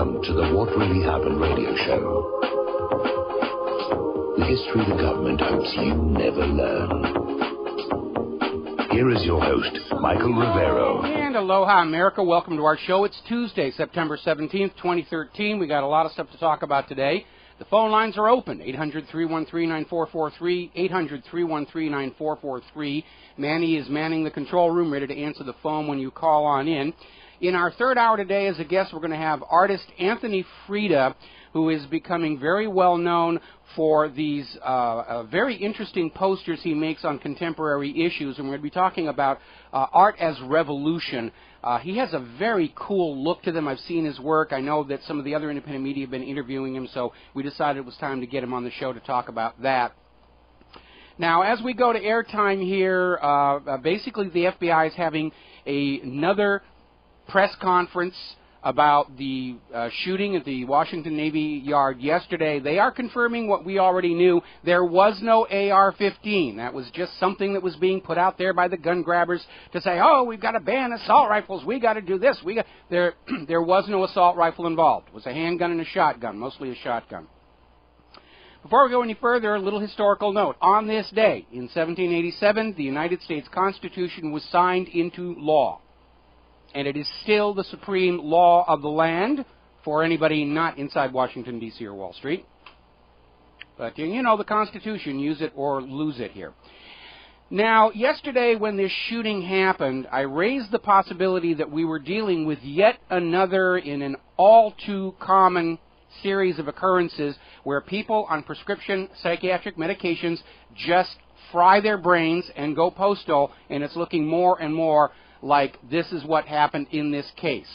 Welcome to the What Really Happened radio show. The history the government hopes you never learn. Here is your host, Michael Rivero. And aloha, America. Welcome to our show. It's Tuesday, September 17th, 2013. We got a lot of stuff to talk about today. The phone lines are open, 800-313-9443, 800-313-9443. Manny is manning the control room, ready to answer the phone when you call on in. In our third hour today, as a guest, we're going to have artist Anthony Frida, who is becoming very well known for these very interesting posters he makes on contemporary issues. And we're going to be talking about art as revolution. He has a very cool look to them. I've seen his work. I know that some of the other independent media have been interviewing him, so we decided it was time to get him on the show to talk about that. Now, as we go to airtime here, basically the FBI is having another press conference about the shooting at the Washington Navy Yard yesterday. They are confirming what we already knew. There was no AR-15. That was just something that was being put out there by the gun grabbers to say, oh, we've got to ban assault rifles. We got to do this. There was no assault rifle involved. It was a handgun and a shotgun, mostly a shotgun. Before we go any further, a little historical note. On this day, in 1787, the United States Constitution was signed into law. And it is still the supreme law of the land for anybody not inside Washington, D.C. or Wall Street. But, you know, the Constitution, use it or lose it here. Now, yesterday when this shooting happened, I raised the possibility that we were dealing with yet another in an all-too-common series of occurrences where people on prescription psychiatric medications just fry their brains and go postal, and it's looking more and more like this is what happened in this case.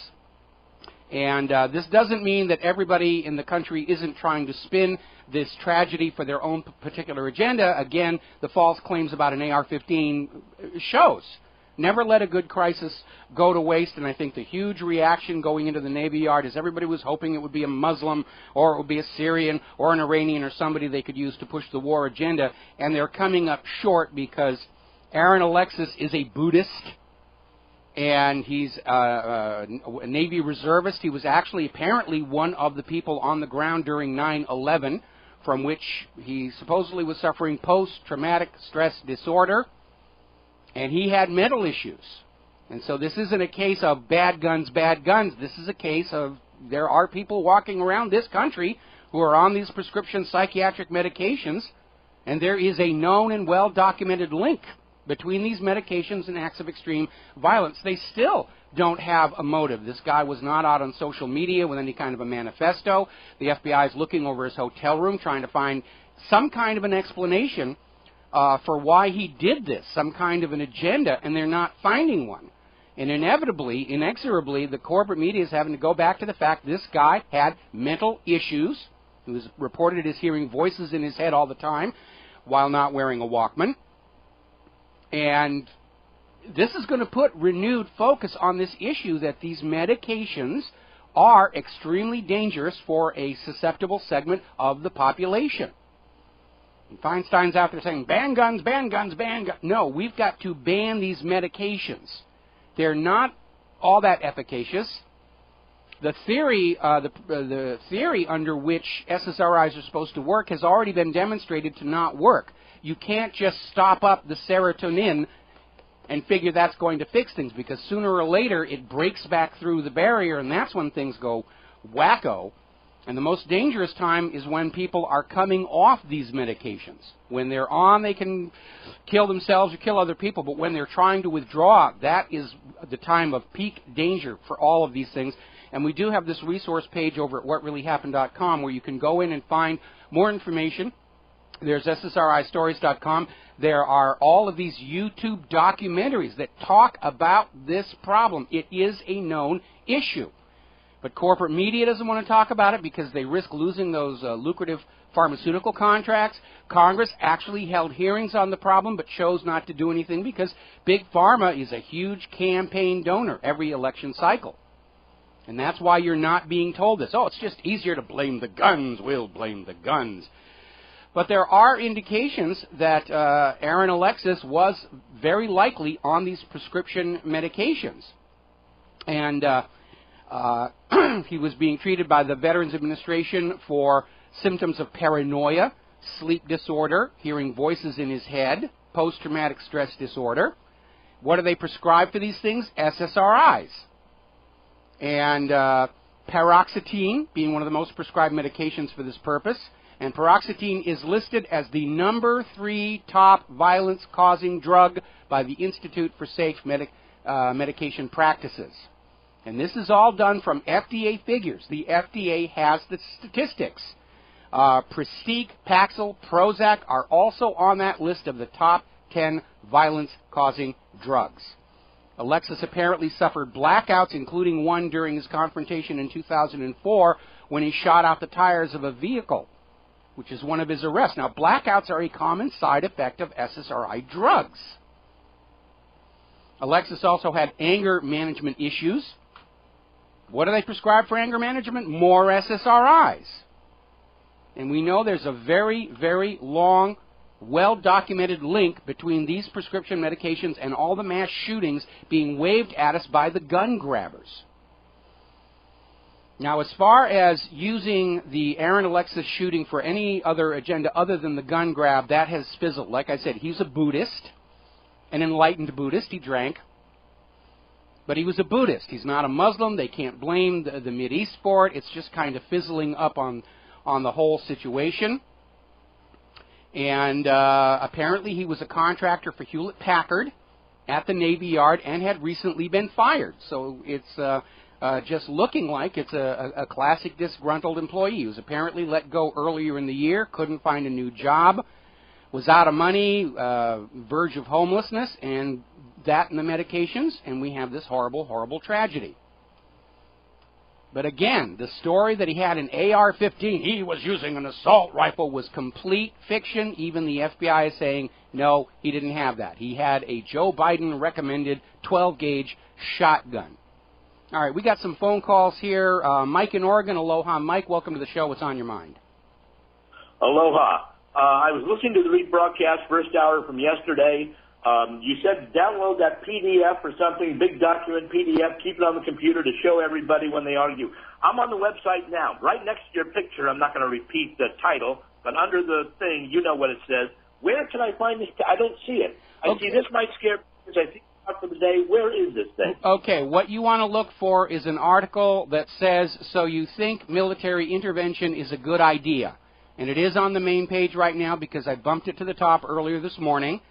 And this doesn't mean that everybody in the country isn't trying to spin this tragedy for their own particular agenda. Again, the false claims about an AR-15 shows. Never let a good crisis go to waste, and I think the huge reaction going into the Navy Yard is everybody was hoping it would be a Muslim or it would be a Syrian or an Iranian or somebody they could use to push the war agenda, and they're coming up short because Aaron Alexis is a Buddhist, and he's a Navy reservist. He was actually apparently one of the people on the ground during 9/11, from which he supposedly was suffering post-traumatic stress disorder, and he had mental issues. And so this isn't a case of bad guns, bad guns. This is a case of there are people walking around this country who are on these prescription psychiatric medications, and there is a known and well-documented link between these medications and acts of extreme violence. They still don't have a motive. This guy was not out on social media with any kind of a manifesto. The FBI is looking over his hotel room trying to find some kind of an explanation for why he did this, some kind of an agenda, and they're not finding one. And inevitably, inexorably, the corporate media is having to go back to the fact this guy had mental issues. He was reported as hearing voices in his head all the time while not wearing a Walkman. And this is going to put renewed focus on this issue that these medications are extremely dangerous for a susceptible segment of the population. And Feinstein's out there saying, ban guns, ban guns, ban guns. No, we've got to ban these medications. They're not all that efficacious. The theory under which SSRIs are supposed to work has already been demonstrated to not work. You can't just stop up the serotonin and figure that's going to fix things, because sooner or later it breaks back through the barrier, and that's when things go wacko. And the most dangerous time is when people are coming off these medications. When they're on, they can kill themselves or kill other people, but when they're trying to withdraw, that is the time of peak danger for all of these things. And we do have this resource page over at whatreallyhappened.com where you can go in and find more information. There's ssristories.com. There are all of these YouTube documentaries that talk about this problem. It is a known issue. But corporate media doesn't want to talk about it because they risk losing those lucrative pharmaceutical contracts. Congress actually held hearings on the problem but chose not to do anything because Big Pharma is a huge campaign donor every election cycle. And that's why you're not being told this. Oh, it's just easier to blame the guns. We'll blame the guns. But there are indications that Aaron Alexis was very likely on these prescription medications. And He was being treated by the Veterans Administration for symptoms of paranoia, sleep disorder, hearing voices in his head, post-traumatic stress disorder. What do they prescribe for these things? SSRIs. And paroxetine being one of the most prescribed medications for this purpose. And paroxetine is listed as the number 3 top violence-causing drug by the Institute for Safe Medication Practices. And this is all done from FDA figures. The FDA has the statistics. Pristiq, Paxil, Prozac are also on that list of the top 10 violence-causing drugs. Alexis apparently suffered blackouts, including one during his confrontation in 2004 when he shot out the tires of a vehicle, which is one of his arrests. Now, blackouts are a common side effect of SSRI drugs. Alexis also had anger management issues. What do they prescribe for anger management? More SSRIs. And we know there's a very, very long, well-documented link between these prescription medications and all the mass shootings being waved at us by the gun grabbers. Now, as far as using the Aaron Alexis shooting for any other agenda other than the gun grab, that has fizzled. Like I said, he's a Buddhist, an enlightened Buddhist. He drank. But he was a Buddhist. He's not a Muslim. They can't blame the Mideast for it. It's just kind of fizzling up on the whole situation. And apparently he was a contractor for Hewlett-Packard at the Navy Yard and had recently been fired. So it's just looking like it's a classic disgruntled employee. He was apparently let go earlier in the year, couldn't find a new job, was out of money, verge of homelessness, and that and the medications, and we have this horrible, horrible tragedy. But again, the story that he had an AR-15, he was using an assault rifle, was complete fiction. Even the FBI is saying, no, he didn't have that. He had a Joe Biden-recommended 12-gauge shotgun. All right, we got some phone calls here. Mike in Oregon, aloha. Mike, welcome to the show. What's on your mind? Aloha. I was listening to the rebroadcast first hour from yesterday. You said download that PDF or something, big document PDF, keep it on the computer to show everybody when they argue. I'm on the website now. Right next to your picture, I'm not going to repeat the title, but under the thing, you know what it says. Where can I find this? I don't see it. I see this might scare because I think for the day. Where is this thing? Okay, what you want to look for is an article that says, so you think military intervention is a good idea. And it is on the main page right now because I bumped it to the top earlier this morning.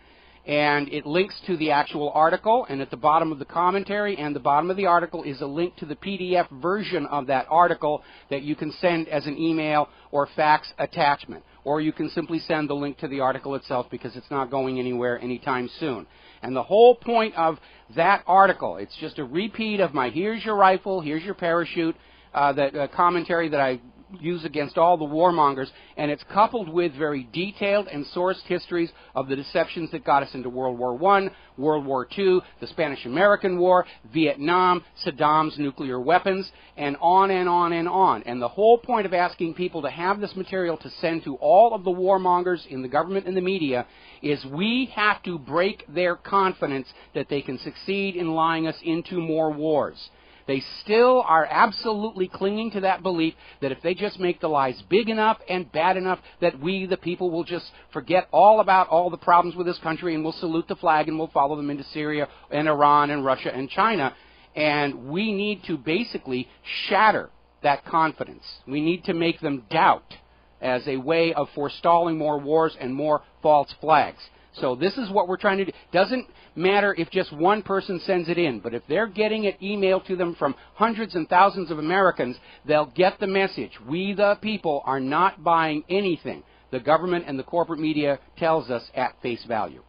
And it links to the actual article, and at the bottom of the commentary and the bottom of the article is a link to the PDF version of that article that you can send as an email or fax attachment. Or you can simply send the link to the article itself because it's not going anywhere anytime soon. And the whole point of that article, it's just a repeat of my here's your rifle, here's your parachute, that commentary that I use against all the warmongers, and it's coupled with very detailed and sourced histories of the deceptions that got us into World War I, World War II, the Spanish-American War, Vietnam, Saddam's nuclear weapons, and on and on and on. And the whole point of asking people to have this material to send to all of the warmongers in the government and the media is we have to break their confidence that they can succeed in lying us into more wars. They still are absolutely clinging to that belief that if they just make the lies big enough and bad enough that we, the people, will just forget all about all the problems with this country and we'll salute the flag and we'll follow them into Syria and Iran and Russia and China. And we need to basically shatter that confidence. We need to make them doubt as a way of forestalling more wars and more false flags. So this is what we're trying to do. Doesn't matter if just one person sends it in, but if they're getting it emailed to them from hundreds and thousands of Americans, they'll get the message. We, the people, are not buying anything the government and the corporate media tells us at face value.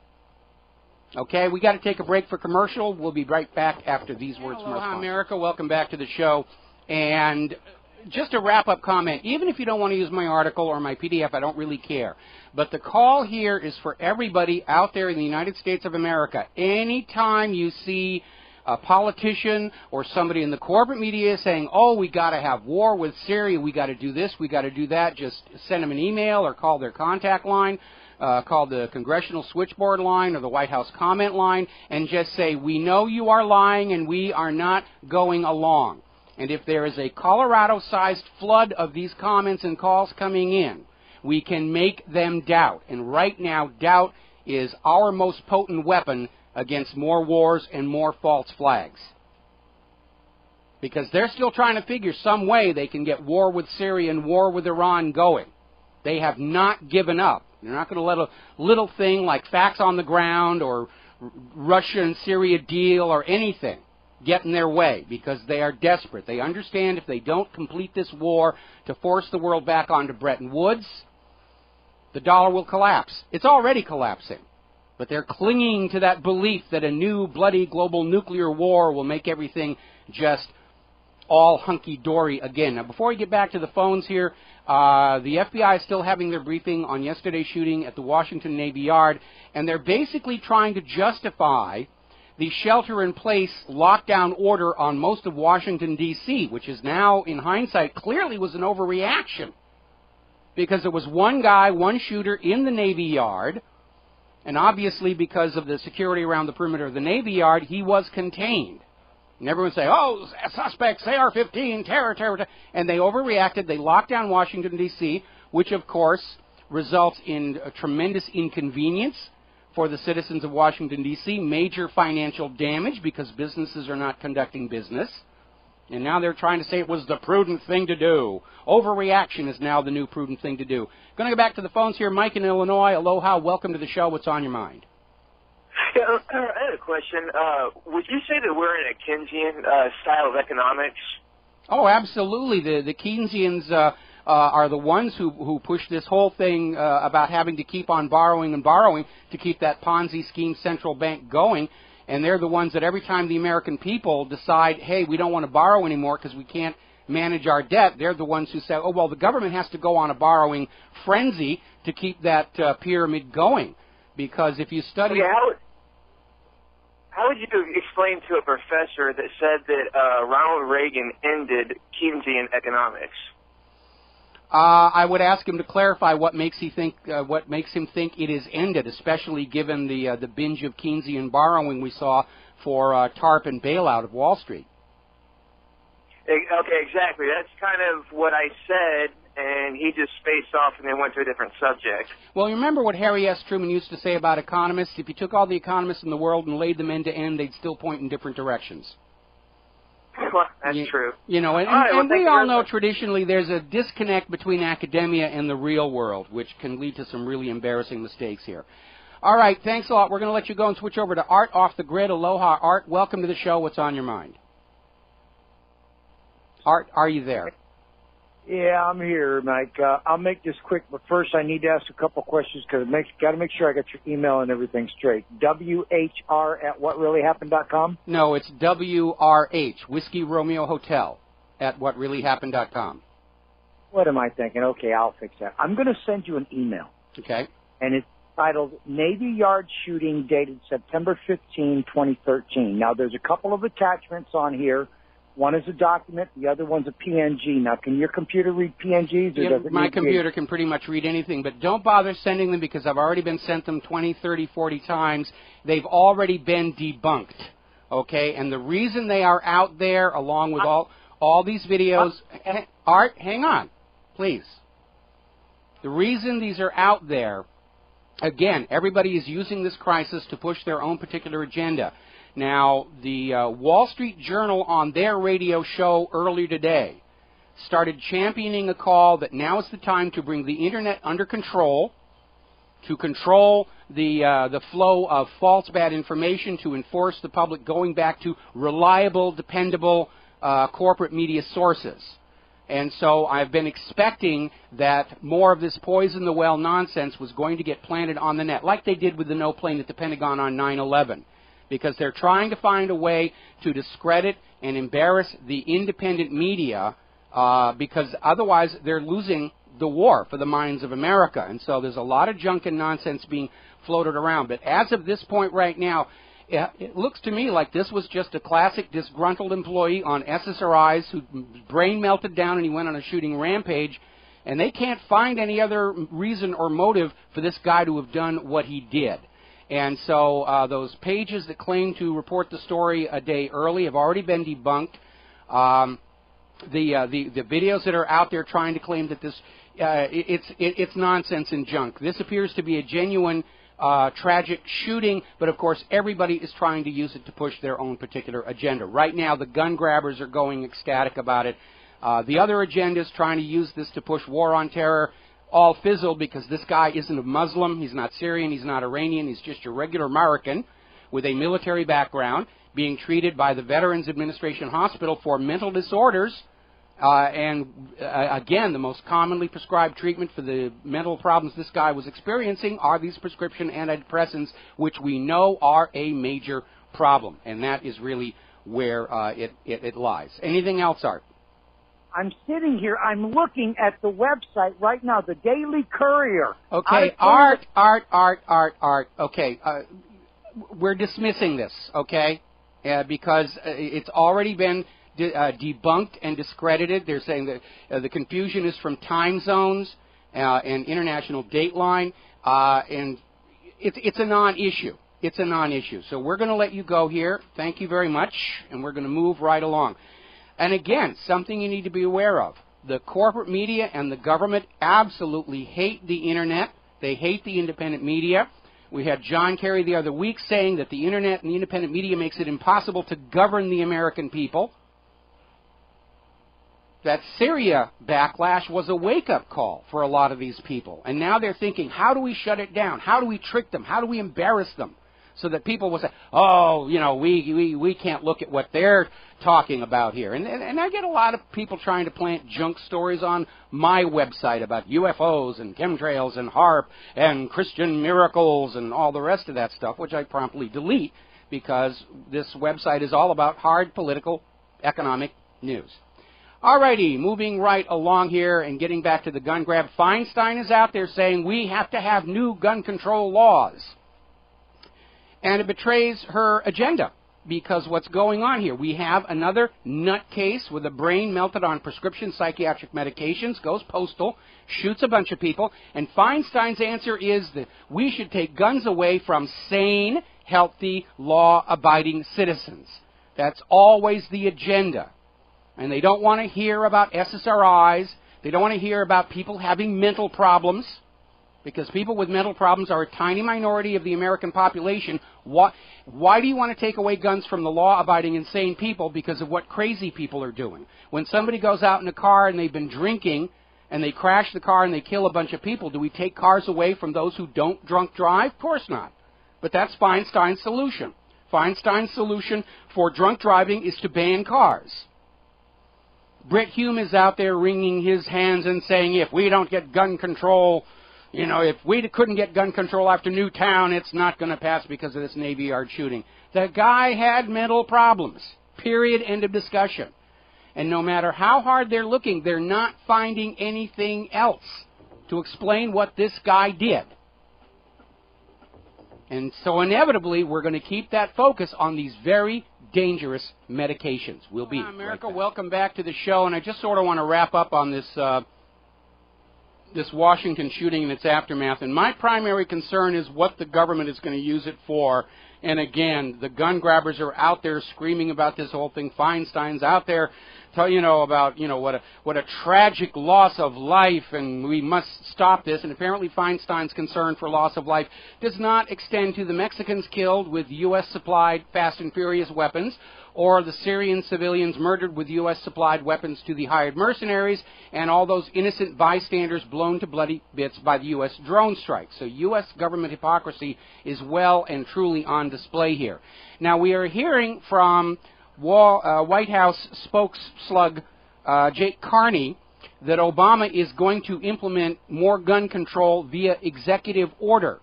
Okay, we got to take a break for commercial. We'll be right back after these words from our sponsor. America, welcome back to the show. And just a wrap-up comment. Even if you don't want to use my article or my PDF, I don't really care. But the call here is for everybody out there in the United States of America. Anytime you see a politician or somebody in the corporate media saying, oh, we got to have war with Syria, we got to do this, we got to do that, just send them an email or call their contact line, call the Congressional Switchboard line or the White House comment line, and just say, we know you are lying and we are not going along. And if there is a Colorado-sized flood of these comments and calls coming in, we can make them doubt. And right now, doubt is our most potent weapon against more wars and more false flags. Because they're still trying to figure some way they can get war with Syria and war with Iran going. They have not given up. They're not going to let a little thing like facts on the ground or Russia and Syria deal or anything get in their way, because they are desperate. They understand if they don't complete this war to force the world back onto Bretton Woods, the dollar will collapse. It's already collapsing. But they're clinging to that belief that a new bloody global nuclear war will make everything just all hunky-dory again. Now, before we get back to the phones here, the FBI is still having their briefing on yesterday's shooting at the Washington Navy Yard, and they're basically trying to justify the shelter-in-place lockdown order on most of Washington, D.C., which is now, in hindsight, clearly was an overreaction, because there was one guy, one shooter in the Navy Yard, and obviously because of the security around the perimeter of the Navy Yard, he was contained. And everyone say, oh, suspects, AR-15, terror, terror, terror. And they overreacted. They locked down Washington, D.C., which, of course, results in a tremendous inconvenience for the citizens of Washington, D.C., major financial damage because businesses are not conducting business. And now they're trying to say it was the prudent thing to do. Overreaction is now the new prudent thing to do. Going to go back to the phones here. Mike in Illinois. Aloha. Welcome to the show. What's on your mind? Yeah, I had a question. Would you say that we're in a Keynesian style of economics? Oh, absolutely. The Keynesians are the ones who push this whole thing about having to keep on borrowing and borrowing to keep that Ponzi scheme central bank going. And they're the ones that every time the American people decide, hey, we don't want to borrow anymore because we can't manage our debt, they're the ones who say, oh, well, the government has to go on a borrowing frenzy to keep that pyramid going. Because if you study... Okay, how would you explain to a professor that said that Ronald Reagan ended Keynesian economics? I would ask him to clarify what makes him think it is ended, especially given the binge of Keynesian borrowing we saw for TARP and bailout of Wall Street. Okay, exactly. That's kind of what I said, and he just spaced off and then went to a different subject. Well, you remember what Harry S. Truman used to say about economists? If you took all the economists in the world and laid them end to end, they'd still point in different directions. Well, that's true. You know, and we all know traditionally there's a disconnect between academia and the real world, which can lead to some really embarrassing mistakes here. All right, thanks a lot. We're going to let you go and switch over to Art off the grid. Aloha, Art. Welcome to the show. What's on your mind? Art, are you there? Yeah, I'm here, Mike. I'll make this quick, but first I need to ask a couple questions because got to make sure I got your email and everything straight. WHR@whatreallyhappened.com? No, it's WRH, Whiskey Romeo Hotel, at whatreallyhappened.com. What am I thinking? Okay, I'll fix that. I'm going to send you an email. Okay. And it's titled Navy Yard Shooting, dated September 15, 2013. Now, there's a couple of attachments on here. One is a document, the other one's a PNG. Now, can your computer read PNGs? Or does it my computer can pretty much read anything, but don't bother sending them because I've already been sent them 20, 30, 40 times. They've already been debunked, okay? And the reason they are out there, along with all these videos... Art, hang on, please. The reason these are out there, again, everybody is using this crisis to push their own particular agenda. Now, the Wall Street Journal on their radio show earlier today started championing a call that now is the time to bring the Internet under control, to control the flow of false bad information, to enforce the public going back to reliable, dependable corporate media sources. And so I've been expecting that more of this poison the well nonsense was going to get planted on the net, like they did with the no plane at the Pentagon on 9/11. Because they're trying to find a way to discredit and embarrass the independent media because otherwise they're losing the war for the minds of America. And so there's a lot of junk and nonsense being floated around. But as of this point right now, it looks to me like this was just a classic disgruntled employee on SSRIs whose brain melted down and he went on a shooting rampage. And they can't find any other reason or motive for this guy to have done what he did. And so those pages that claim to report the story a day early have already been debunked. the videos that are out there trying to claim that this it's nonsense and junk. This appears to be a genuine tragic shooting, but of course everybody is trying to use it to push their own particular agenda. Right now the gun grabbers are going ecstatic about it. The other agendas trying to use this to push war on terror all fizzled because this guy isn't a Muslim, he's not Syrian, he's not Iranian, he's just a regular American with a military background being treated by the Veterans Administration Hospital for mental disorders. Again, the most commonly prescribed treatment for the mental problems this guy was experiencing are these prescription antidepressants, which we know are a major problem. And that is really where it lies. Anything else, Art? I'm sitting here. I'm looking at the website right now, the Daily Courier. Okay, Art. Okay, we're dismissing this, okay, because it's already been debunked and discredited. They're saying that the confusion is from time zones and international dateline, and it's a non-issue. It's a non-issue. So we're going to let you go here. Thank you very much, and we're going to move right along. And again, something you need to be aware of. The corporate media and the government absolutely hate the Internet. They hate the independent media. We had John Kerry the other week saying that the Internet and the independent media makes it impossible to govern the American people. That Syria backlash was a wake-up call for a lot of these people. And now they're thinking, how do we shut it down? How do we trick them? How do we embarrass them? So that people will say, oh, you know, we can't look at what they're talking about here. And I get a lot of people trying to plant junk stories on my website about UFOs and chemtrails and HAARP and Christian miracles and all the rest of that stuff, which I promptly delete because this website is all about hard political, economic news. Alrighty, moving right along here and getting back to the gun grab. Feinstein is out there saying we have to have new gun control laws. And it betrays her agenda, because what's going on here, we have another nutcase with a brain melted on prescription psychiatric medications, goes postal, shoots a bunch of people, and Feinstein's answer is that we should take guns away from sane, healthy, law-abiding citizens. That's always the agenda. And they don't want to hear about SSRIs. They don't want to hear about people having mental problems, because people with mental problems are a tiny minority of the American population. Why do you want to take away guns from the law-abiding, insane people? Because of what crazy people are doing. When somebody goes out in a car and they've been drinking and they crash the car and they kill a bunch of people, do we take cars away from those who don't drunk drive? Of course not. But that's Feinstein's solution. Feinstein's solution for drunk driving is to ban cars. Brit Hume is out there wringing his hands and saying, if we don't get gun control, you know, if we couldn't get gun control after Newtown, it's not going to pass because of this Navy Yard shooting. The guy had mental problems. Period. End of discussion. And no matter how hard they're looking, they're not finding anything else to explain what this guy did. And so inevitably, we're going to keep that focus on these very dangerous medications. We'll be America, right, welcome back to the show. And I just sort of want to wrap up on this this Washington shooting and its aftermath. And my primary concern is what the government is going to use it for. And again, the gun grabbers are out there screaming about this whole thing. Feinstein's out there, about what a tragic loss of life, and we must stop this. And apparently Feinstein's concern for loss of life does not extend to the Mexicans killed with U.S.-supplied Fast and Furious weapons, or the Syrian civilians murdered with U.S.-supplied weapons to the hired mercenaries, and all those innocent bystanders blown to bloody bits by the U.S. drone strike. So U.S. government hypocrisy is well and truly on display here. Now, we are hearing from White House spokesslug Jake Carney that Obama is going to implement more gun control via executive order.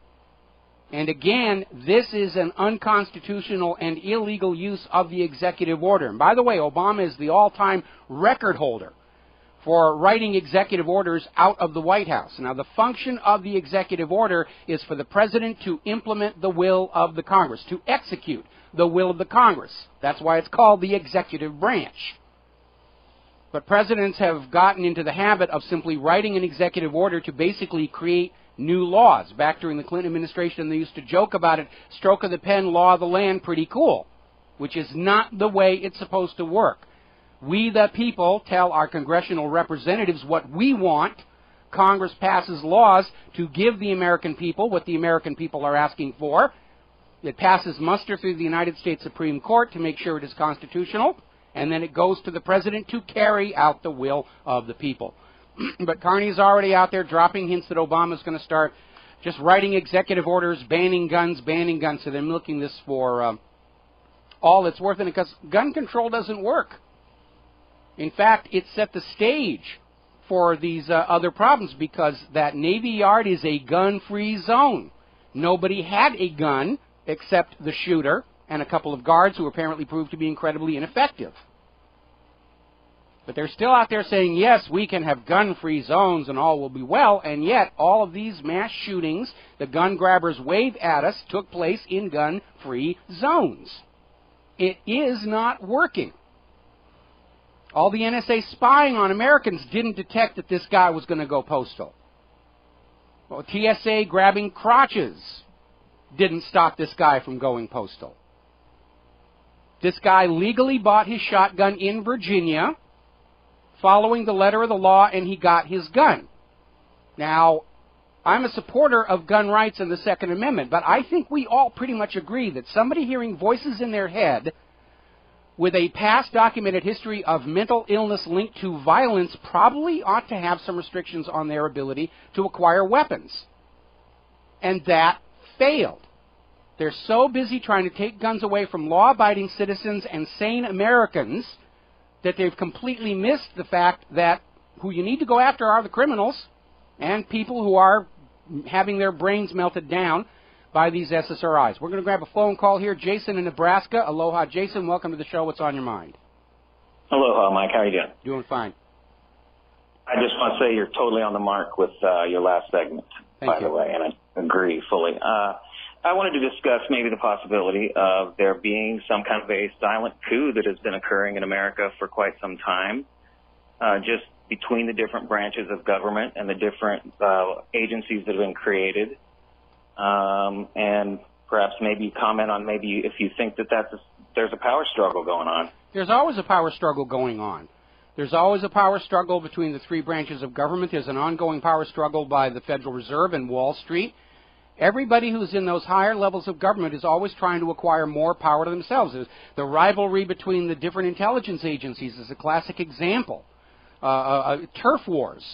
And again, this is an unconstitutional and illegal use of the executive order. And by the way, Obama is the all-time record holder for writing executive orders out of the White House. Now, the function of the executive order is for the president to implement the will of the Congress, to execute the will of the Congress. That's why it's called the executive branch. But presidents have gotten into the habit of simply writing an executive order to basically create new laws. Back during the Clinton administration, they used to joke about it, stroke of the pen, law of the land, pretty cool, which is not the way it's supposed to work. We, the people, tell our congressional representatives what we want. Congress passes laws to give the American people what the American people are asking for. It passes muster through the United States Supreme Court to make sure it is constitutional, and then it goes to the president to carry out the will of the people. But Carney's already out there dropping hints that Obama's going to start just writing executive orders, banning guns, so they're milking this for all it's worth, and because gun control doesn't work. In fact, it set the stage for these other problems, because that Navy Yard is a gun-free zone. Nobody had a gun except the shooter and a couple of guards who apparently proved to be incredibly ineffective. But they're still out there saying, yes, we can have gun-free zones and all will be well, and yet all of these mass shootings the gun grabbers wave at us took place in gun-free zones. It is not working. All the NSA spying on Americans didn't detect that this guy was going to go postal. Well, TSA grabbing crotches didn't stop this guy from going postal. This guy legally bought his shotgun in Virginia, following the letter of the law, and he got his gun. Now, I'm a supporter of gun rights and the Second Amendment, but I think we all pretty much agree that somebody hearing voices in their head with a past documented history of mental illness linked to violence probably ought to have some restrictions on their ability to acquire weapons. And that failed. They're so busy trying to take guns away from law-abiding citizens and sane Americans that they've completely missed the fact that who you need to go after are the criminals and people who are having their brains melted down by these SSRIs. We're going to grab a phone call here. Jason in Nebraska. Aloha, Jason. Welcome to the show. What's on your mind? Aloha, Mike. How are you doing? Doing fine. I just want to say you're totally on the mark with your last segment, by the way, and I agree fully. I wanted to discuss maybe the possibility of there being some kind of a silent coup that has been occurring in America for quite some time, just between the different branches of government and the different agencies that have been created. And perhaps maybe comment on maybe if you think that there's a power struggle going on. There's always a power struggle going on. There's always a power struggle between the three branches of government. There's an ongoing power struggle by the Federal Reserve and Wall Street. Everybody who's in those higher levels of government is always trying to acquire more power to themselves. The rivalry between the different intelligence agencies is a classic example. Turf wars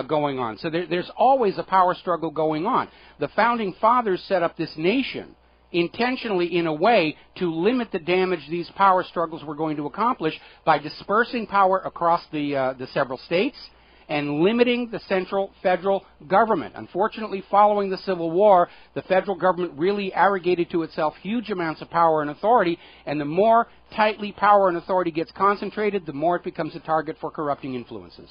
going on. So there's always a power struggle going on. The Founding Fathers set up this nation intentionally in a way to limit the damage these power struggles were going to accomplish by dispersing power across the several states and limiting the central federal government. Unfortunately, following the Civil War, the federal government really arrogated to itself huge amounts of power and authority, and the more tightly power and authority gets concentrated, the more it becomes a target for corrupting influences.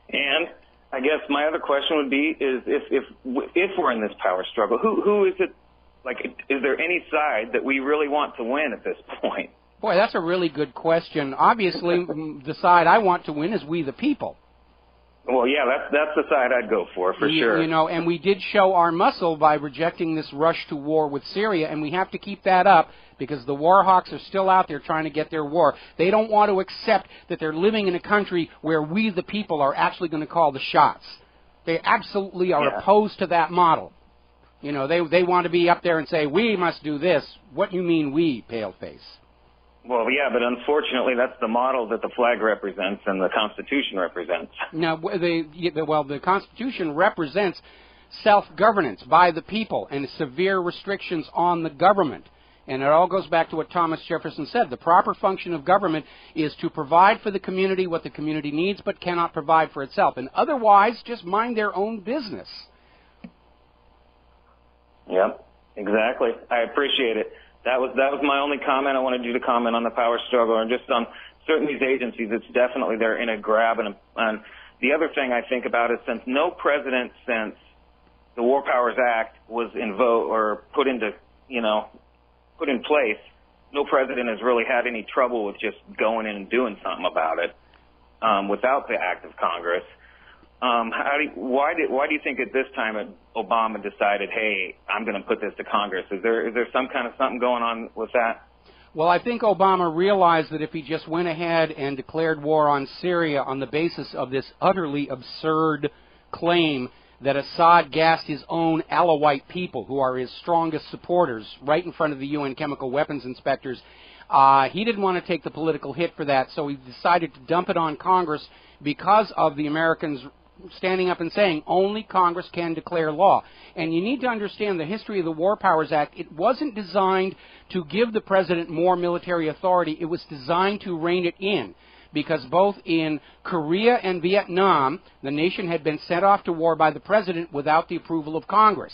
And I guess my other question would be is if we're in this power struggle, who is it? Like, is there any side that we really want to win at this point? Boy, that's a really good question. Obviously, the side I want to win is we the people. Well, yeah, that's the side I'd go for sure. You know, and we did show our muscle by rejecting this rush to war with Syria, and we have to keep that up because the war hawks are still out there trying to get their war. They don't want to accept that they're living in a country where we the people are actually going to call the shots. They absolutely are opposed to that model. You know, they want to be up there and say, we must do this. What you mean we, paleface? Well, yeah, but unfortunately, that's the model that the flag represents and the Constitution represents. Now, the Constitution represents self-governance by the people and severe restrictions on the government. And it all goes back to what Thomas Jefferson said. The proper function of government is to provide for the community what the community needs but cannot provide for itself. And otherwise, just mind their own business. Yep, exactly. I appreciate it. That was my only comment. I wanted you to comment on the power struggle and just on certain these agencies. It's definitely they're in a grab. And the other thing I think about is since no president since the War Powers Act was put in place, no president has really had any trouble with just going in and doing something about it without the act of Congress. Why do you think at this time Obama decided, hey, I'm going to put this to Congress? Is there some kind of something going on with that? Well, I think Obama realized that if he just went ahead and declared war on Syria on the basis of this utterly absurd claim that Assad gassed his own Alawite people, who are his strongest supporters, right in front of the UN chemical weapons inspectors, he didn't want to take the political hit for that, so he decided to dump it on Congress because of the Americans standing up and saying only Congress can declare law. And you need to understand the history of the War Powers Act. It wasn't designed to give the president more military authority. It was designed to rein it in, because both in Korea and Vietnam, the nation had been sent off to war by the president without the approval of Congress.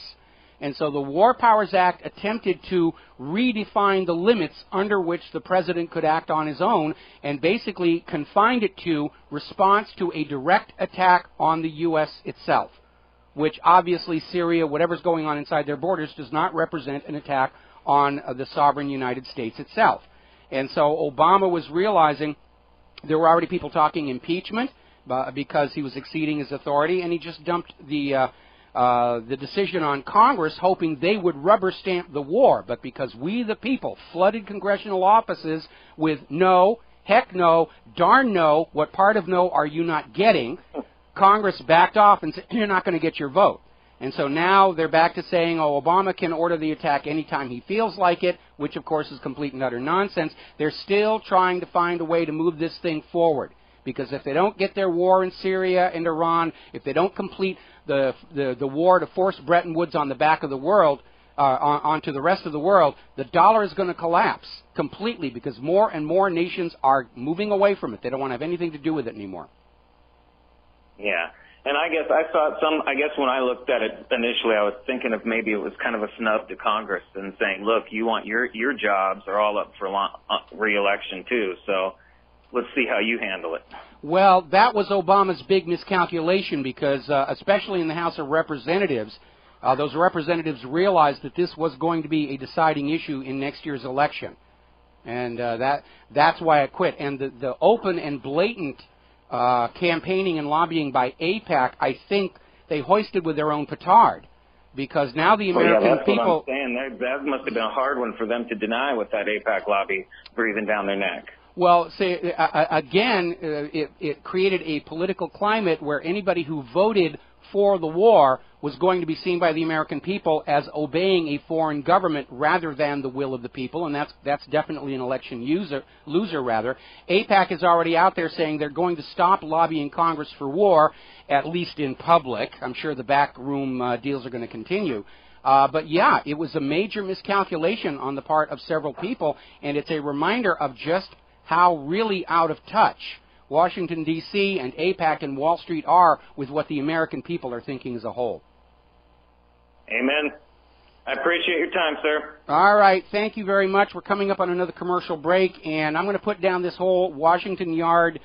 And so the War Powers Act attempted to redefine the limits under which the president could act on his own, and basically confined it to response to a direct attack on the U.S. itself, which obviously Syria, whatever's going on inside their borders, does not represent an attack on the sovereign United States itself. And so Obama was realizing there were already people talking impeachment because he was exceeding his authority, and he just dumped the decision on Congress, hoping they would rubber stamp the war. But because we, the people, flooded congressional offices with no, heck no, darn no, what part of no are you not getting, Congress backed off and said, you're not going to get your vote. And so now they're back to saying, oh, Obama can order the attack anytime he feels like it, which of course is complete and utter nonsense. They're still trying to find a way to move this thing forward. Because if they don't get their war in Syria and Iran, if they don't complete the war to force Bretton Woods on the back of the world, onto the rest of the world, the dollar is going to collapse completely, because more and more nations are moving away from it. They don't want to have anything to do with it anymore. Yeah. And I guess when I looked at it initially, I was thinking of maybe it was kind of a snub to Congress and saying, look, you want your jobs are all up for re-election too, so let's see how you handle it. Well, that was Obama's big miscalculation, because especially in the House of Representatives, those representatives realized that this was going to be a deciding issue in next year's election. And that's why it quit. And the open and blatant campaigning and lobbying by AIPAC, I think they hoisted with their own petard, because now the American people... What I'm saying. That must have been a hard one for them to deny, with that AIPAC lobby breathing down their neck. Well, again, it created a political climate where anybody who voted for the war was going to be seen by the American people as obeying a foreign government rather than the will of the people, and that's definitely an election loser rather. AIPAC is already out there saying they're going to stop lobbying Congress for war, at least in public. I'm sure the backroom deals are going to continue. But yeah, it was a major miscalculation on the part of several people, and it's a reminder of just how really out of touch Washington, D.C. and AIPAC and Wall Street are with what the American people are thinking as a whole. Amen. I appreciate your time, sir. All right. Thank you very much. We're coming up on another commercial break, and I'm going to put down this whole Washington Yard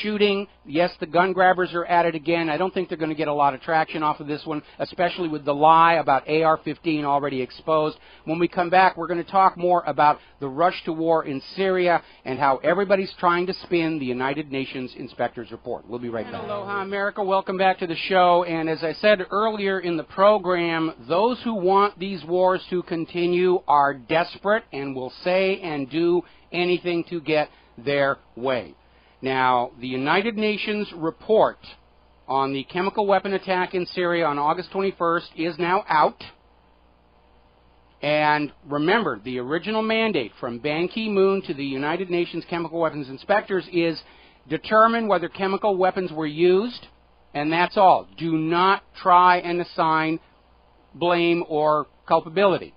shooting. Yes, the gun grabbers are at it again. I don't think they're going to get a lot of traction off of this one, especially with the lie about AR-15 already exposed. When we come back, we're going to talk more about the rush to war in Syria and how everybody's trying to spin the United Nations Inspector's Report. We'll be right back. Aloha, America. Welcome back to the show. And as I said earlier in the program, those who want these wars to continue are desperate and will say and do anything to get their way. Now, the United Nations report on the chemical weapon attack in Syria on August 21st is now out. And remember, the original mandate from Ban Ki-moon to the United Nations Chemical Weapons Inspectors is determine whether chemical weapons were used, and that's all. Do not try and assign blame or culpability.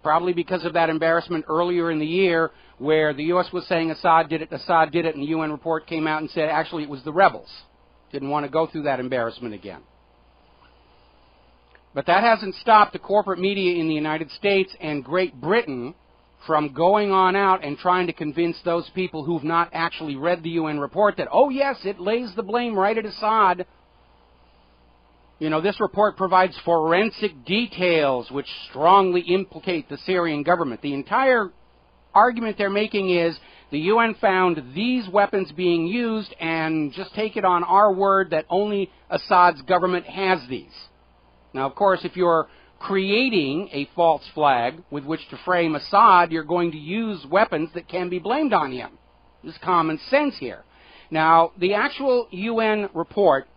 Probably because of that embarrassment earlier in the year where the U.S. was saying Assad did it, and the UN report came out and said actually it was the rebels. Didn't want to go through that embarrassment again. But that hasn't stopped the corporate media in the United States and Great Britain from going on out and trying to convince those people who've not actually read the UN report that, oh yes, it lays the blame right at Assad. You know, this report provides forensic details which strongly implicate the Syrian government. The entire argument they're making is the UN found these weapons being used, and just take it on our word that only Assad's government has these. Now, of course, if you're creating a false flag with which to frame Assad, you're going to use weapons that can be blamed on him. There's common sense here. Now, the actual UN report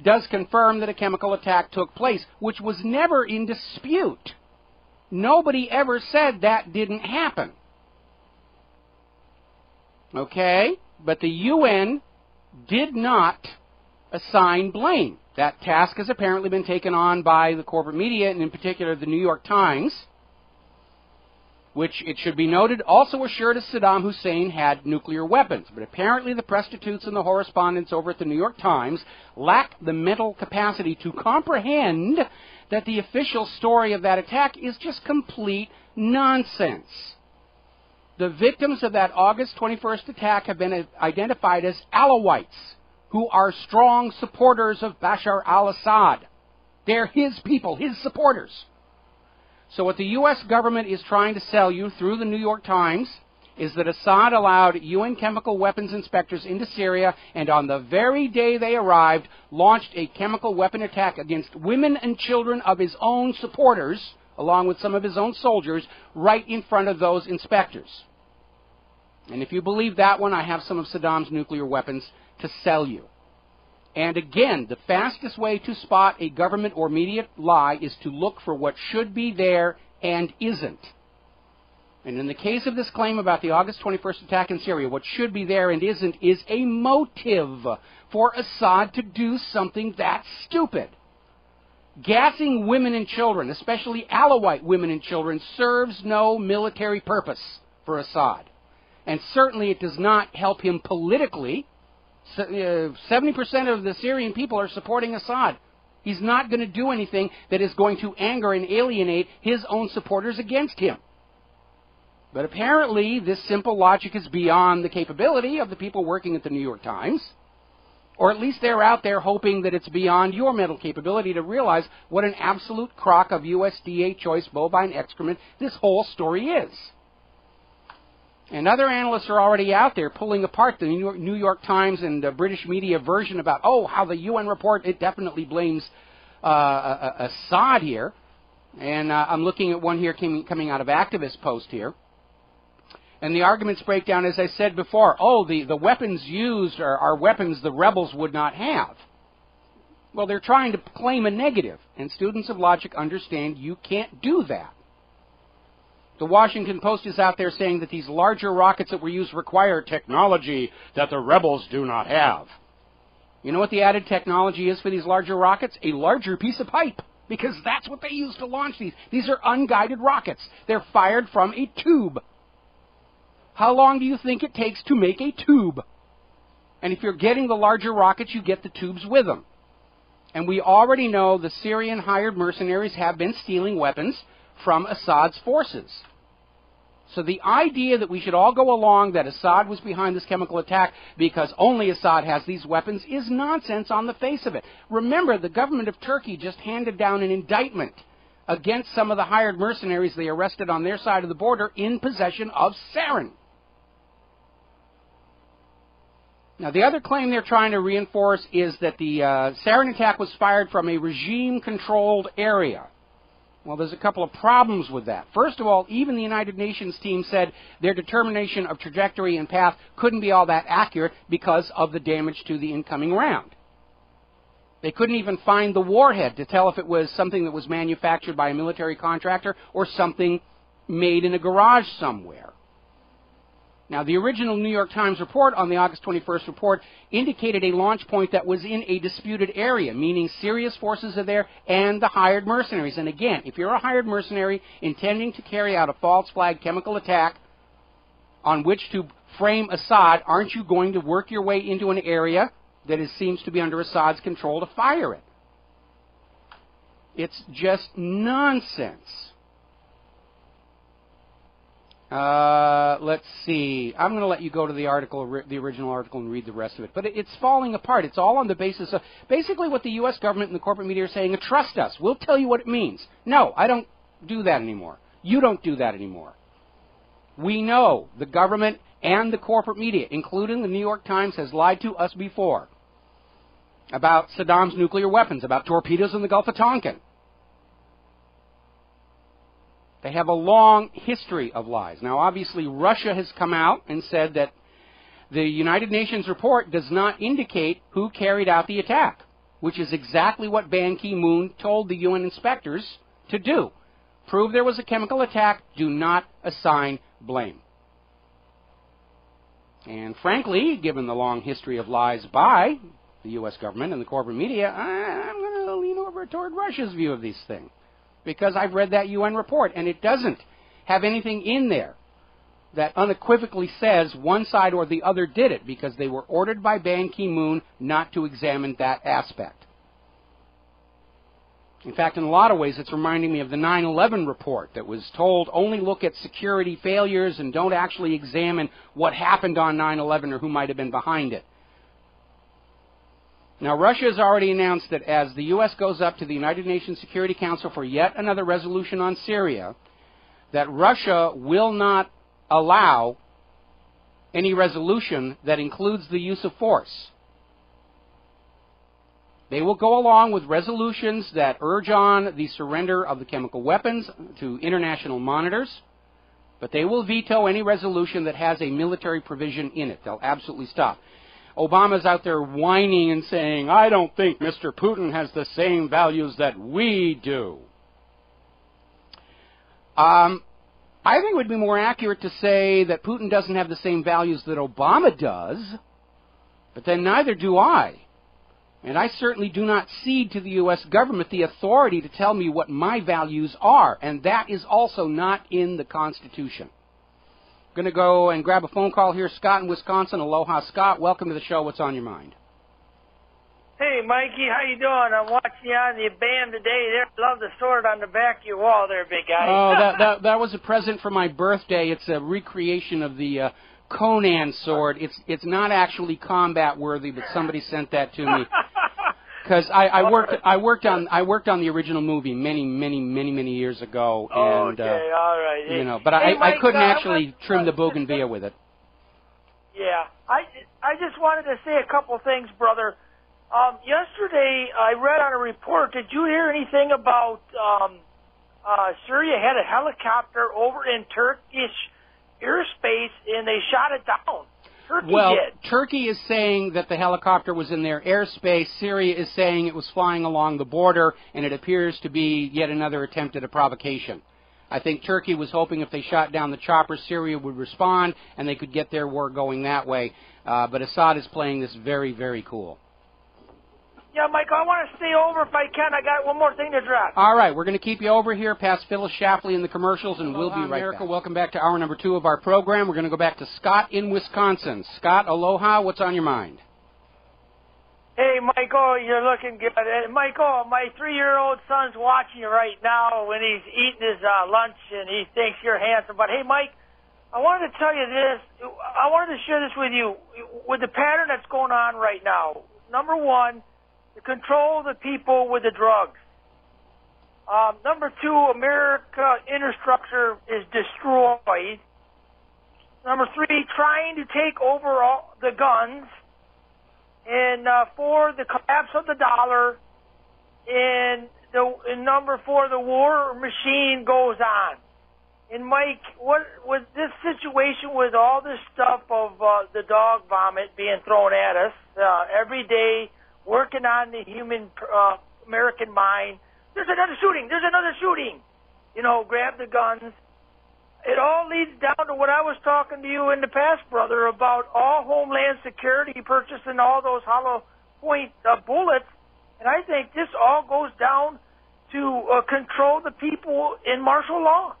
does confirm that a chemical attack took place, which was never in dispute. Nobody ever said that didn't happen. Okay? But the UN did not assign blame. That task has apparently been taken on by the corporate media, and in particular the New York Times, which, it should be noted, also assured us Saddam Hussein had nuclear weapons. But apparently the prostitutes and the correspondents over at the New York Times lack the mental capacity to comprehend that the official story of that attack is just complete nonsense. The victims of that August 21st attack have been identified as Alawites, who are strong supporters of Bashar al-Assad. They're his people, his supporters. So what the U.S. government is trying to sell you through the New York Times is that Assad allowed UN chemical weapons inspectors into Syria, and on the very day they arrived, launched a chemical weapon attack against women and children of his own supporters, along with some of his own soldiers, right in front of those inspectors. And if you believe that one, I have some of Saddam's nuclear weapons to sell you. And again, the fastest way to spot a government or media lie is to look for what should be there and isn't. And in the case of this claim about the August 21st attack in Syria, what should be there and isn't is a motive for Assad to do something that stupid. Gassing women and children, especially Alawite women and children, serves no military purpose for Assad. And certainly it does not help him politically. 70% of the Syrian people are supporting Assad. He's not going to do anything that is going to anger and alienate his own supporters against him. But apparently this simple logic is beyond the capability of the people working at the New York Times. Or at least they're out there hoping that it's beyond your mental capability to realize what an absolute crock of USDA choice bovine excrement this whole story is. And other analysts are already out there pulling apart the New York Times and the British media version about, oh, how the UN report, it definitely blames Assad here. And I'm looking at one here coming out of Activist Post here. And the arguments break down, as I said before, oh, the weapons used are weapons the rebels would not have. Well, they're trying to claim a negative, and students of logic understand you can't do that. The Washington Post is out there saying that these larger rockets that were used require technology that the rebels do not have. You know what the added technology is for these larger rockets? A larger piece of pipe, because that's what they use to launch these. These are unguided rockets. They're fired from a tube. How long do you think it takes to make a tube? And if you're getting the larger rockets, you get the tubes with them. And we already know the Syrian hired mercenaries have been stealing weapons from Assad's forces. So the idea that we should all go along that Assad was behind this chemical attack because only Assad has these weapons is nonsense on the face of it. Remember, the government of Turkey just handed down an indictment against some of the hired mercenaries they arrested on their side of the border in possession of sarin. Now, the other claim they're trying to reinforce is that the sarin attack was fired from a regime-controlled area. Well, there's a couple of problems with that. First of all, even the United Nations team said their determination of trajectory and path couldn't be all that accurate because of the damage to the incoming round. They couldn't even find the warhead to tell if it was something that was manufactured by a military contractor or something made in a garage somewhere. Now, the original New York Times report on the August 21st report indicated a launch point that was in a disputed area, meaning Syria's forces are there and the hired mercenaries. And again, if you're a hired mercenary intending to carry out a false flag chemical attack on which to frame Assad, aren't you going to work your way into an area that seems to be under Assad's control to fire it? It's just nonsense. Let's see. I'm going to let you go to the article, the original article, and read the rest of it. But it's falling apart. It's all on the basis of basically what the U.S. government and the corporate media are saying. Trust us. We'll tell you what it means. No, I don't do that anymore. You don't do that anymore. We know the government and the corporate media, including the New York Times, has lied to us before about Saddam's nuclear weapons, about torpedoes in the Gulf of Tonkin. They have a long history of lies. Now, obviously, Russia has come out and said that the United Nations report does not indicate who carried out the attack, which is exactly what Ban Ki-moon told the UN inspectors to do. Prove there was a chemical attack. Do not assign blame. And frankly, given the long history of lies by the U.S. government and the corporate media, I'm going to lean over toward Russia's view of these things, because I've read that UN report, and it doesn't have anything in there that unequivocally says one side or the other did it, because they were ordered by Ban Ki-moon not to examine that aspect. In fact, in a lot of ways, it's reminding me of the 9/11 report that was told only look at security failures and don't actually examine what happened on 9/11 or who might have been behind it. Now, Russia has already announced that as the U.S. goes up to the United Nations Security Council for yet another resolution on Syria, that Russia will not allow any resolution that includes the use of force. They will go along with resolutions that urge on the surrender of the chemical weapons to international monitors, but they will veto any resolution that has a military provision in it. They'll absolutely stop. Obama's out there whining and saying, I don't think Mr. Putin has the same values that we do. I think it would be more accurate to say that Putin doesn't have the same values that Obama does, but then neither do I. And I certainly do not cede to the U.S. government the authority to tell me what my values are, and that is also not in the Constitution. I'm going to go and grab a phone call here. Scott in Wisconsin. Aloha, Scott. Welcome to the show. What's on your mind? Hey, Mikey. How you doing? I'm watching you on the band today. There, love the sword on the back of your wall there, big guy. Oh, that was a present for my birthday. It's a recreation of the Conan sword. It's not actually combat worthy, but somebody sent that to me. Because I worked on the original movie many years ago, and okay, all right. You know, but hey, I couldn't actually trim the bougainvillea with it. Yeah, I just wanted to say a couple things, brother. Yesterday I read on a report. Did you hear anything about Syria had a helicopter over in Turkish airspace and they shot it down? Turkey is saying that the helicopter was in their airspace. Syria is saying it was flying along the border, and it appears to be yet another attempt at a provocation. I think Turkey was hoping if they shot down the chopper, Syria would respond, and they could get their war going that way. But Assad is playing this very, very cool. Yeah, Michael, I want to stay over if I can. I got one more thing to drop. All right, we're going to keep you over here past Phyllis Shapley in the commercials, and we'll be right back. Welcome back to hour number 2 of our program. We're going to go back to Scott in Wisconsin. Scott, aloha, what's on your mind? Hey, Michael, you're looking good. Michael, my 3-year-old son's watching you right now when he's eating his lunch, and he thinks you're handsome. But, hey, Mike, I wanted to tell you this. I wanted to share this with you. With the pattern that's going on right now, number one, to control the people with the drugs. Number 2, America infrastructure is destroyed. Number 3, trying to take over all the guns. And 4, the collapse of the dollar. And number 4, the war machine goes on. And Mike, what with this situation with all this stuff of the dog vomit being thrown at us every day, working on the human American mind. There's another shooting. There's another shooting. You know, grab the guns. It all leads down to what I was talking to you in the past, brother, about all Homeland Security purchasing all those hollow point bullets. And I think this all goes down to control the people in martial law.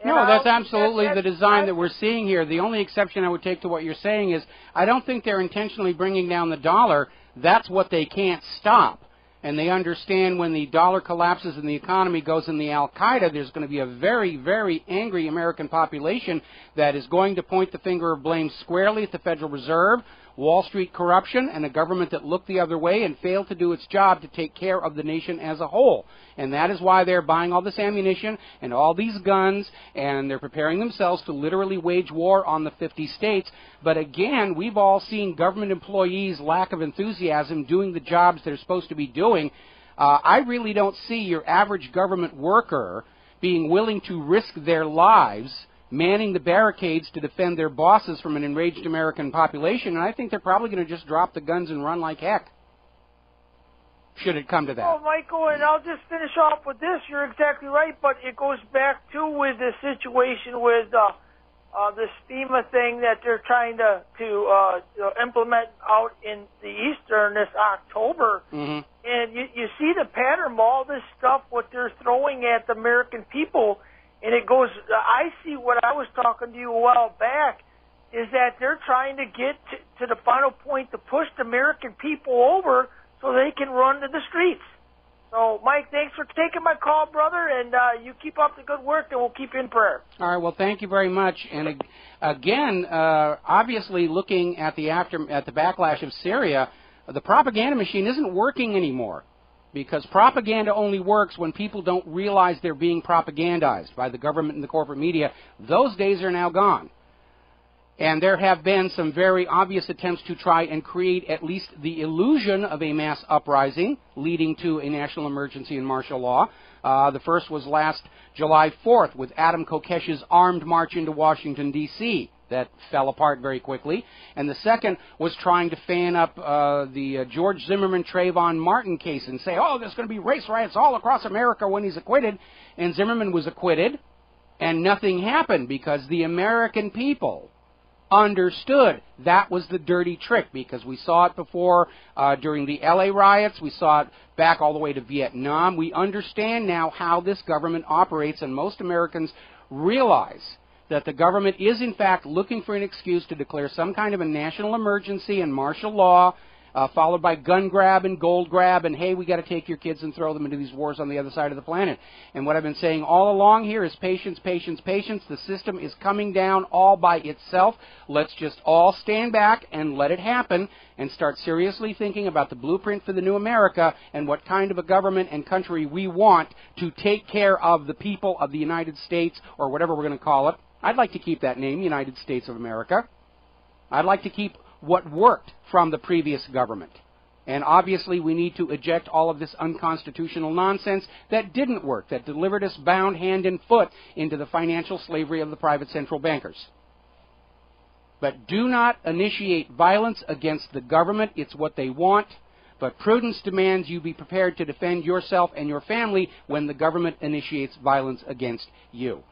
No, that's absolutely the design that we're seeing here. The only exception I would take to what you're saying is I don't think they're intentionally bringing down the dollar. That's what they can't stop. And they understand when the dollar collapses and the economy goes in the Al-Qaeda, there's going to be a very, very angry American population that is going to point the finger of blame squarely at the Federal Reserve, Wall Street corruption, and a government that looked the other way and failed to do its job to take care of the nation as a whole. And that is why they're buying all this ammunition and all these guns, and they're preparing themselves to literally wage war on the 50 states. But again, we've all seen government employees' lack of enthusiasm doing the jobs they're supposed to be doing. I really don't see your average government worker being willing to risk their lives manning the barricades to defend their bosses from an enraged American population, and I think they're probably going to just drop the guns and run like heck, should it come to that. Oh, Michael, and I'll just finish off with this. You're exactly right, but it goes back to with the situation with this FEMA thing that they're trying to implement out in the Eastern this October. Mm-hmm. And you see the pattern of all this stuff, what they're throwing at the American people. And it goes, I see what I was talking to you a while back, is that they're trying to get to the final point to push the American people over so they can run to the streets. So, Mike, thanks for taking my call, brother, and you keep up the good work, and we'll keep you in prayer. All right, well, thank you very much. And again, obviously looking at the backlash of Syria, the propaganda machine isn't working anymore. Because propaganda only works when people don't realize they're being propagandized by the government and the corporate media. Those days are now gone. And there have been some very obvious attempts to try and create at least the illusion of a mass uprising leading to a national emergency and martial law. The first was last July 4th with Adam Kokesh's armed march into Washington, D.C., that fell apart very quickly. And the second was trying to fan up the George Zimmerman Trayvon Martin case and say, oh, there's going to be race riots all across America when he's acquitted. And Zimmerman was acquitted, and nothing happened because the American people understood that was the dirty trick, because we saw it before during the L.A. riots. We saw it back all the way to Vietnam. We understand now how this government operates, and most Americans realize that the government is, in fact, looking for an excuse to declare some kind of a national emergency and martial law, followed by gun grab and gold grab, and, hey, we got to take your kids and throw them into these wars on the other side of the planet. And what I've been saying all along here is patience, patience, patience. The system is coming down all by itself. Let's just all stand back and let it happen and start seriously thinking about the blueprint for the new America and what kind of a government and country we want to take care of the people of the United States, or whatever we're going to call it. I'd like to keep that name, United States of America. I'd like to keep what worked from the previous government. And obviously we need to eject all of this unconstitutional nonsense that didn't work, that delivered us bound hand and foot into the financial slavery of the private central bankers. But do not initiate violence against the government. It's what they want. But prudence demands you be prepared to defend yourself and your family when the government initiates violence against you.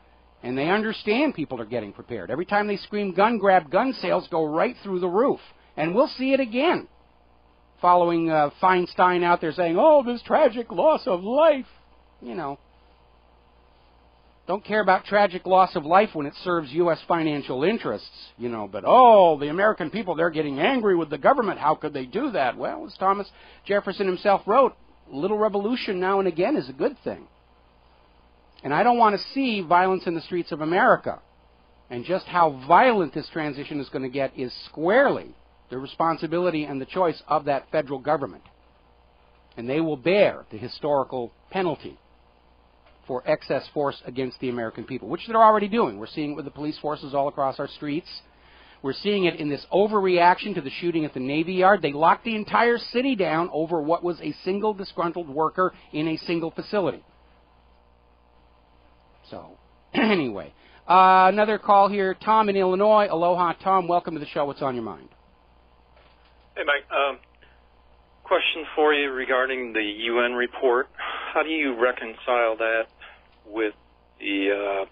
And they understand people are getting prepared. Every time they scream gun grab, gun sales go right through the roof. And we'll see it again. Following Feinstein out there saying, oh, this tragic loss of life. You know, don't care about tragic loss of life when it serves U.S. financial interests. You know, but, oh, the American people, they're getting angry with the government. How could they do that? Well, as Thomas Jefferson himself wrote, a little revolution now and again is a good thing. And I don't want to see violence in the streets of America. And just how violent this transition is going to get is squarely the responsibility and the choice of that federal government. And they will bear the historical penalty for excess force against the American people, which they're already doing. We're seeing it with the police forces all across our streets. We're seeing it in this overreaction to the shooting at the Navy Yard. They locked the entire city down over what was a single disgruntled worker in a single facility. So, anyway, another call here. Tom in Illinois. Aloha, Tom. Welcome to the show. What's on your mind? Hey, Mike. Question for you regarding the UN report. How do you reconcile that with the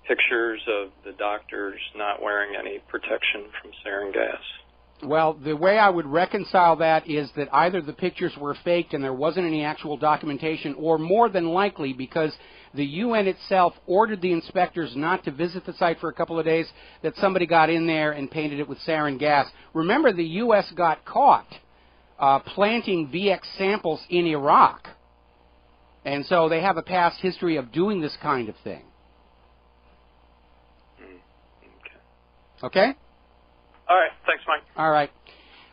pictures of the doctors not wearing any protection from sarin gas? Well, the way I would reconcile that is that either the pictures were faked and there wasn't any actual documentation, or more than likely, because the UN itself ordered the inspectors not to visit the site for a couple of days, that somebody got in there and painted it with sarin gas. Remember, the U.S. got caught planting VX samples in Iraq. And so they have a past history of doing this kind of thing. Okay? All right. Thanks, Mike. All right.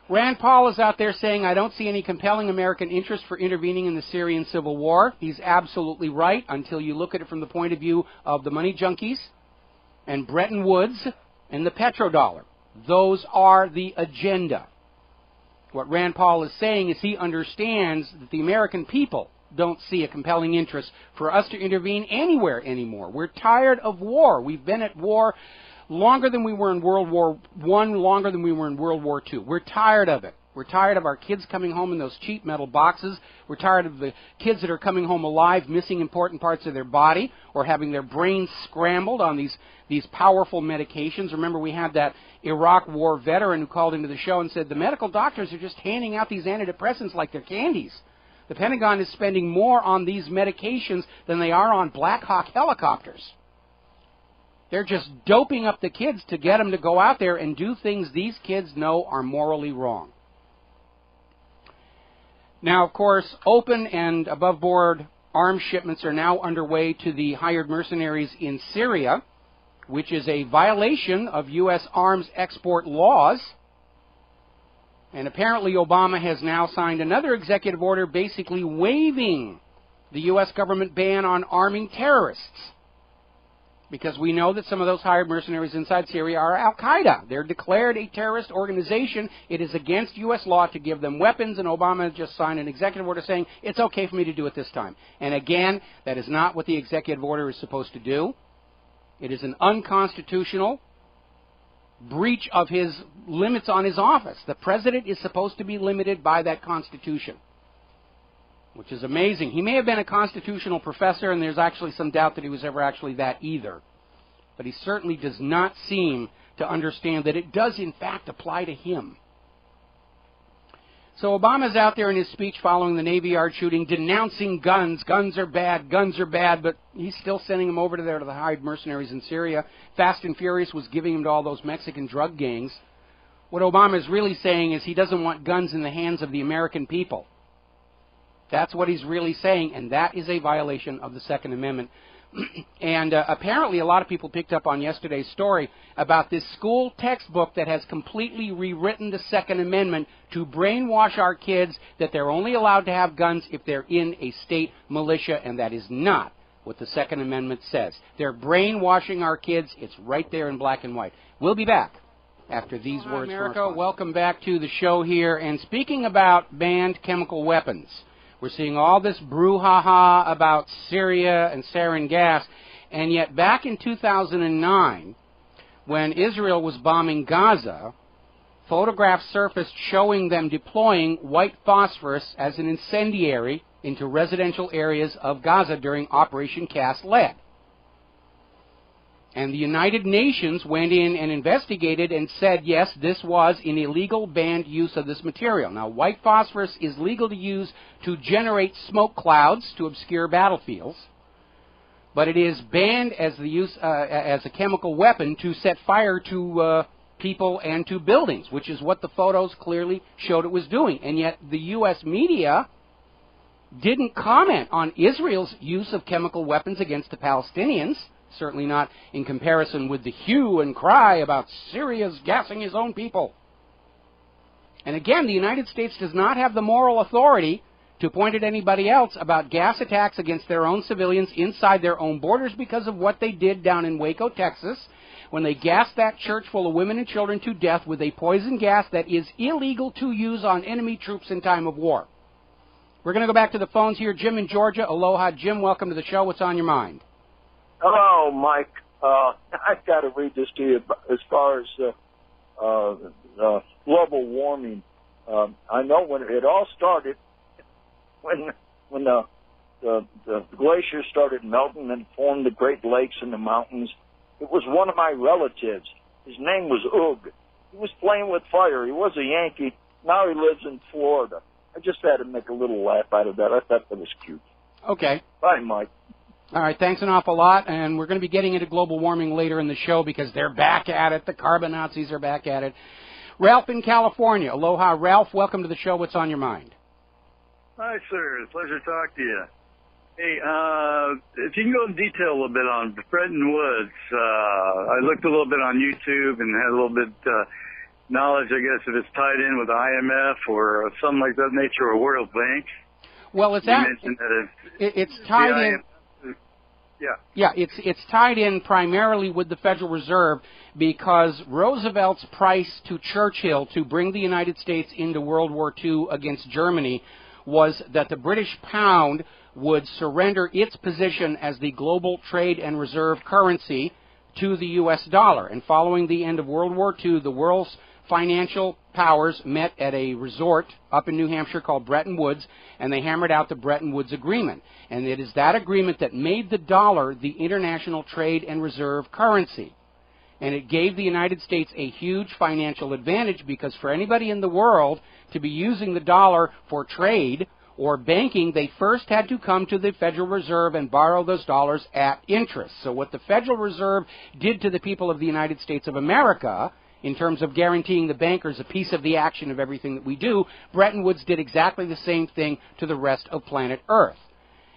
Rand Paul is out there saying, I don't see any compelling American interest for intervening in the Syrian civil war. He's absolutely right until you look at it from the point of view of the money junkies and Bretton Woods and the petrodollar. Those are the agenda. What Rand Paul is saying is he understands that the American people don't see a compelling interest for us to intervene anywhere anymore. We're tired of war. We've been at war longer than we were in World War I, longer than we were in World War II. We're tired of it. We're tired of our kids coming home in those cheap metal boxes. We're tired of the kids that are coming home alive, missing important parts of their body, or having their brains scrambled on these powerful medications. Remember, we had that Iraq War veteran who called into the show and said, the medical doctors are just handing out these antidepressants like they're candies. The Pentagon is spending more on these medications than they are on Black Hawk helicopters. They're just doping up the kids to get them to go out there and do things these kids know are morally wrong. Now, of course, open and above-board arms shipments are now underway to the hired mercenaries in Syria, which is a violation of U.S. arms export laws. And apparently Obama has now signed another executive order basically waiving the U.S. government ban on arming terrorists. Because we know that some of those hired mercenaries inside Syria are Al-Qaeda. They're declared a terrorist organization. It is against U.S. law to give them weapons, and Obama just signed an executive order saying, it's okay for me to do it this time. And again, that is not what the executive order is supposed to do. It is an unconstitutional breach of his limits on his office. The president is supposed to be limited by that Constitution, which is amazing. He may have been a constitutional professor, and there's actually some doubt that he was ever actually that either. But he certainly does not seem to understand that it does, in fact, apply to him. So Obama's out there in his speech following the Navy Yard shooting, denouncing guns. Guns are bad, but he's still sending them over to the hired mercenaries in Syria. Fast and Furious was giving them to all those Mexican drug gangs. What Obama is really saying is he doesn't want guns in the hands of the American people. That's what he's really saying, and that is a violation of the Second Amendment. And apparently a lot of people picked up on yesterday's story about this school textbook that has completely rewritten the Second Amendment to brainwash our kids that they're only allowed to have guns if they're in a state militia, and that is not what the Second Amendment says. They're brainwashing our kids. It's right there in black and white. We'll be back after these words. America, welcome back to the show here. And speaking about banned chemical weapons, we're seeing all this brouhaha about Syria and sarin gas, and yet back in 2009, when Israel was bombing Gaza, photographs surfaced showing them deploying white phosphorus as an incendiary into residential areas of Gaza during Operation Cast Lead. And the United Nations went in and investigated and said, yes, this was an illegal banned use of this material. Now, white phosphorus is legal to use to generate smoke clouds to obscure battlefields, but it is banned as the use as a chemical weapon to set fire to people and to buildings, which is what the photos clearly showed it was doing. And yet the U.S. media didn't comment on Israel's use of chemical weapons against the Palestinians. Certainly not in comparison with the hue and cry about Syria's gassing his own people. And again, the United States does not have the moral authority to point at anybody else about gas attacks against their own civilians inside their own borders because of what they did down in Waco, Texas, when they gassed that church full of women and children to death with a poison gas that is illegal to use on enemy troops in time of war. We're going to go back to the phones here. Jim in Georgia. Aloha, Jim. Welcome to the show. What's on your mind? Hello, Mike. I've got to read this to you as far as global warming. I know when it all started, when the glaciers started melting and formed the Great Lakes and the mountains, it was one of my relatives. His name was Oog. He was playing with fire. He was a Yankee. Now he lives in Florida. I just had to make a little laugh out of that. I thought that was cute. Okay. Bye, Mike. All right, thanks an awful lot, and we're going to be getting into global warming later in the show because they're back at it. The carbon Nazis are back at it. Ralph in California. Aloha, Ralph. Welcome to the show. What's on your mind? Hi, sir. It's a pleasure to talk to you. Hey, if you can go in detail a little bit on Bretton Woods, I looked a little bit on YouTube and had a little bit knowledge, I guess, if it's tied in with IMF or something like that nature or World Bank. Well, it's tied in. Yeah, it's tied in primarily with the Federal Reserve because Roosevelt's price to Churchill to bring the United States into World War II against Germany was that the British pound would surrender its position as the global trade and reserve currency to the U.S. dollar. And following the end of World War II, the world's financial powers met at a resort up in New Hampshire called Bretton Woods, and they hammered out the Bretton Woods Agreement. And it is that agreement that made the dollar the international trade and reserve currency. And it gave the United States a huge financial advantage, because for anybody in the world to be using the dollar for trade or banking, they first had to come to the Federal Reserve and borrow those dollars at interest. So what the Federal Reserve did to the people of the United States of America, in terms of guaranteeing the bankers a piece of the action of everything that we do, Bretton Woods did exactly the same thing to the rest of planet Earth.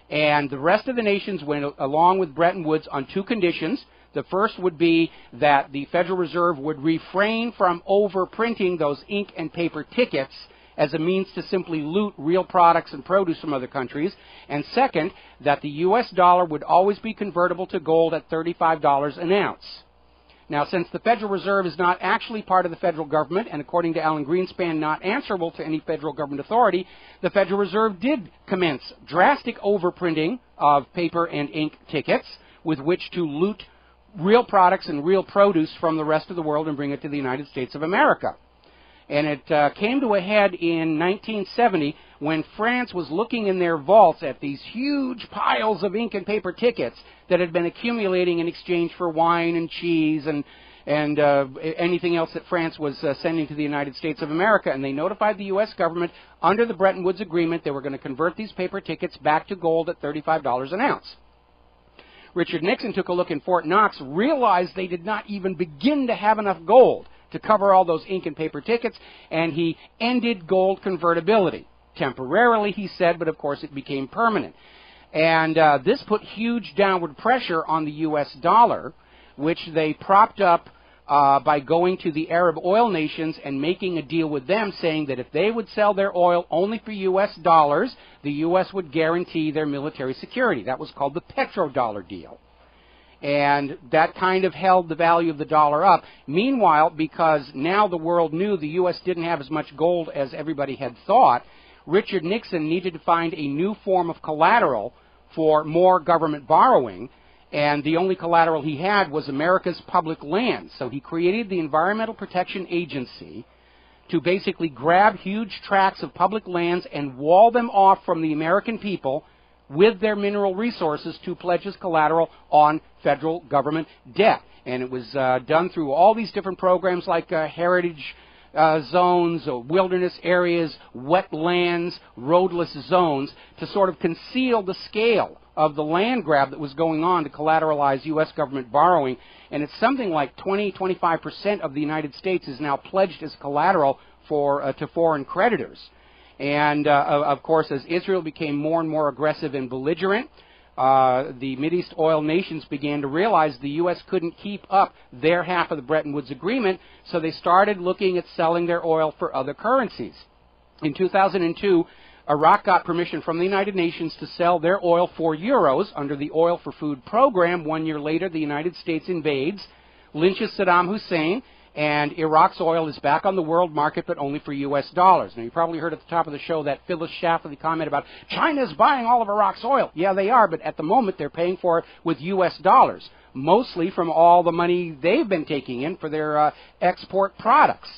And the rest of the nations went along with Bretton Woods on two conditions. The first would be that the Federal Reserve would refrain from overprinting those ink and paper tickets as a means to simply loot real products and produce from other countries. And second, that the U.S. dollar would always be convertible to gold at $35 an ounce. Now, since the Federal Reserve is not actually part of the federal government, and according to Alan Greenspan, not answerable to any federal government authority, the Federal Reserve did commence drastic overprinting of paper and ink tickets with which to loot real products and real produce from the rest of the world and bring it to the United States of America. And it came to a head in 1970 when France was looking in their vaults at these huge piles of ink and paper tickets that had been accumulating in exchange for wine and cheese and anything else that France was sending to the United States of America. And they notified the U.S. government under the Bretton Woods Agreement they were going to convert these paper tickets back to gold at $35 an ounce. Richard Nixon took a look in Fort Knox, realized they did not even begin to have enough gold to cover all those ink and paper tickets, and he ended gold convertibility. Temporarily, he said, but of course it became permanent. And this put huge downward pressure on the U.S. dollar, which they propped up by going to the Arab oil nations and making a deal with them, saying that if they would sell their oil only for U.S. dollars, the U.S. would guarantee their military security. That was called the petrodollar deal. And that kind of held the value of the dollar up. Meanwhile, because now the world knew the U.S. didn't have as much gold as everybody had thought, Richard Nixon needed to find a new form of collateral for more government borrowing, and the only collateral he had was America's public lands. So he created the Environmental Protection Agency to basically grab huge tracts of public lands and wall them off from the American people with their mineral resources to pledge as collateral on federal government debt. And it was done through all these different programs like heritage zones, wilderness areas, wetlands, roadless zones, to sort of conceal the scale of the land grab that was going on to collateralize U.S. government borrowing. And it's something like 20-25% of the United States is now pledged as collateral to foreign creditors. And, of course, as Israel became more and more aggressive and belligerent, the Mideast oil nations began to realize the U.S. couldn't keep up their half of the Bretton Woods Agreement, so they started looking at selling their oil for other currencies. In 2002, Iraq got permission from the United Nations to sell their oil for euros under the Oil for Food program. 1 year later, the United States invades, lynches Saddam Hussein, and Iraq's oil is back on the world market, but only for U.S. dollars. Now, you probably heard at the top of the show that Phyllis Schlafly comment about China's buying all of Iraq's oil. Yeah, they are, but at the moment they're paying for it with U.S. dollars, mostly from all the money they've been taking in for their export products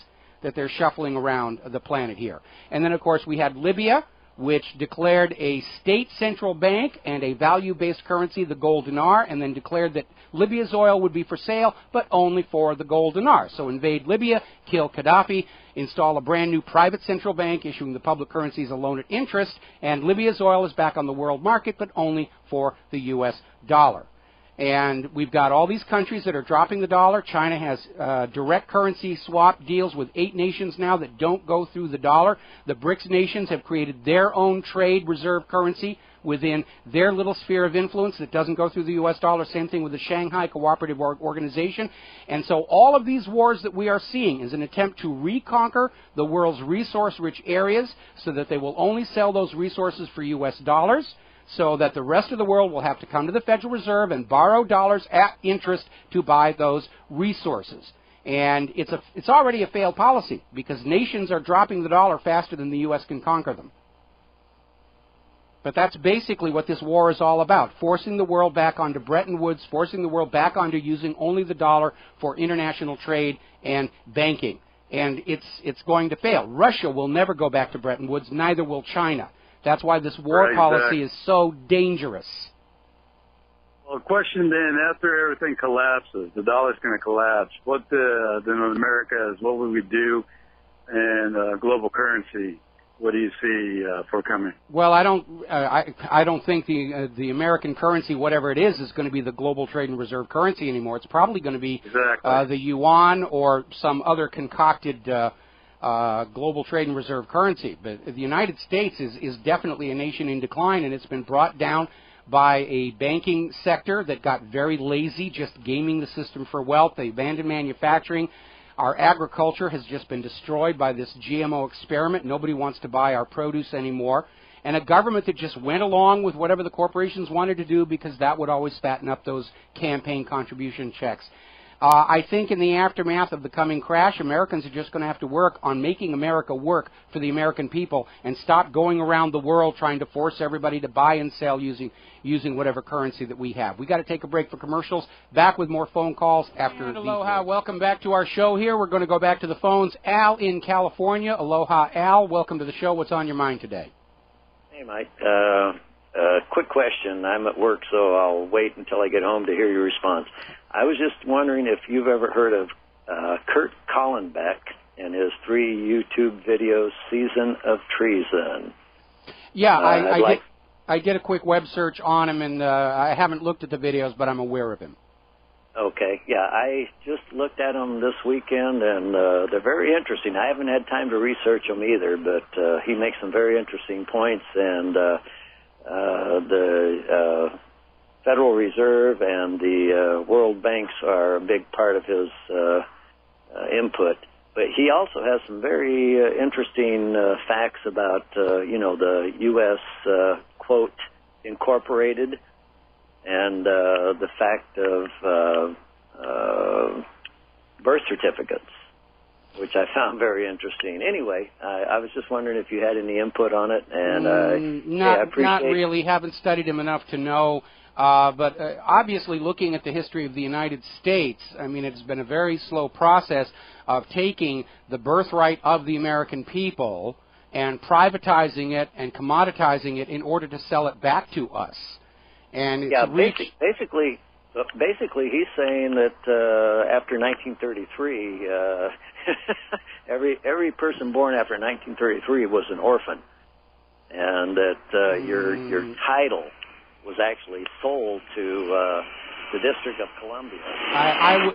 that they're shuffling around the planet here. And then, of course, we had Libya, which declared a state central bank and a value-based currency, the gold dinar, and then declared that Libya's oil would be for sale, but only for the gold dinar. So invade Libya, kill Gaddafi, install a brand new private central bank, issuing the public currencies a loan at interest, and Libya's oil is back on the world market, but only for the U.S. dollar. And we've got all these countries that are dropping the dollar. China has direct currency swap deals with 8 nations now that don't go through the dollar. The BRICS nations have created their own trade reserve currency within their little sphere of influence that doesn't go through the U.S. dollar. Same thing with the Shanghai Cooperative Organization. And so all of these wars that we are seeing is an attempt to reconquer the world's resource-rich areas so that they will only sell those resources for U.S. dollars, so that the rest of the world will have to come to the Federal Reserve and borrow dollars at interest to buy those resources. And it's already a failed policy, because nations are dropping the dollar faster than the U.S. can conquer them. But that's basically what this war is all about, forcing the world back onto Bretton Woods, forcing the world back onto using only the dollar for international trade and banking. And it's going to fail. Russia will never go back to Bretton Woods, neither will China. That's why this war policy is so dangerous. Well, question then, after everything collapses, the dollar's going to collapse, what then America is, what would we do in global currency? What do you see forthcoming? Well, I don't think the American currency, whatever it is going to be the global trade and reserve currency anymore. It's probably going to be the yuan or some other concocted global trade and reserve currency. But the United States is definitely a nation in decline, and it's been brought down by a banking sector that got very lazy, just gaming the system for wealth. They abandoned manufacturing. Our agriculture has just been destroyed by this GMO experiment. Nobody wants to buy our produce anymore. And a government that just went along with whatever the corporations wanted to do because that would always fatten up those campaign contribution checks. I think in the aftermath of the coming crash, Americans are just going to have to work on making America work for the American people and stop going around the world trying to force everybody to buy and sell using whatever currency that we have. We've got to take a break for commercials. Back with more phone calls after the aloha. Welcome back to our show here. We're going to go back to the phones. Al in California. Aloha, Al. Welcome to the show. What's on your mind today? Hey, Mike. Quick question. I'm at work, so I'll wait until I get home to hear your response. I was just wondering if you've ever heard of Kurt Collenbeck and his 3 YouTube videos, Season of Treason. Yeah, I did a quick web search on him, and I haven't looked at the videos, but I'm aware of him. Okay, yeah, I just looked at them this weekend, and they're very interesting. I haven't had time to research them either, but he makes some very interesting points, and the Federal Reserve and the World Banks are a big part of his input. But he also has some very interesting facts about, the U.S., quote, incorporated, and the fact of birth certificates, which I found very interesting. Anyway, I was just wondering if you had any input on it. And not really. Haven't studied him enough to know. But obviously, looking at the history of the United States, I mean, it's been a very slow process of taking the birthright of the American people and privatizing it and commoditizing it in order to sell it back to us. And it's basically, he's saying that after 1933, every person born after 1933 was an orphan, and that your title was actually sold to the District of Columbia.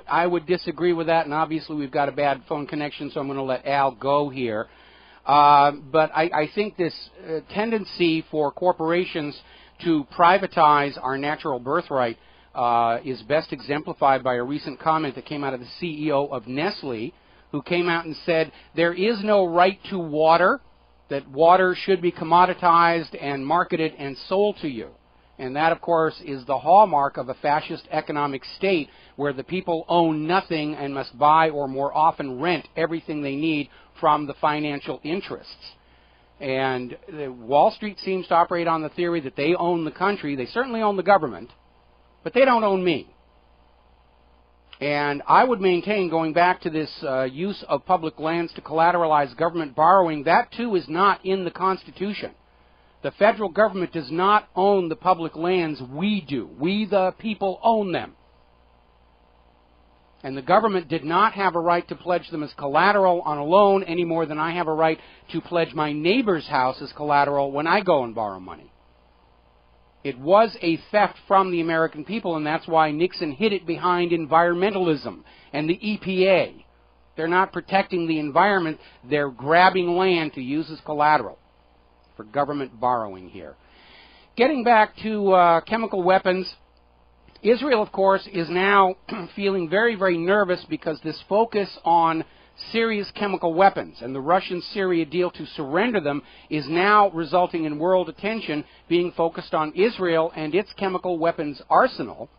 I would disagree with that, and obviously we've got a bad phone connection, so I'm going to let Al go here. But I think this tendency for corporations to privatize our natural birthright is best exemplified by a recent comment that came out of the CEO of Nestle, who came out and said there is no right to water, that water should be commoditized and marketed and sold to you. And that, of course, is the hallmark of a fascist economic state where the people own nothing and must buy or more often rent everything they need from the financial interests. And Wall Street seems to operate on the theory that they own the country. They certainly own the government, but they don't own me. And I would maintain, going back to this use of public lands to collateralize government borrowing, that too is not in the Constitution. The federal government does not own the public lands. We do. We, the people, own them. And the government did not have a right to pledge them as collateral on a loan any more than I have a right to pledge my neighbor's house as collateral when I go and borrow money. It was a theft from the American people, and that's why Nixon hid it behind environmentalism and the EPA. They're not protecting the environment. They're grabbing land to use as collateral for government borrowing here. Getting back to chemical weapons, Israel, of course, is now feeling very, very nervous because this focus on Syria's chemical weapons and the Russian-Syria deal to surrender them is now resulting in world attention being focused on Israel and its chemical weapons arsenal.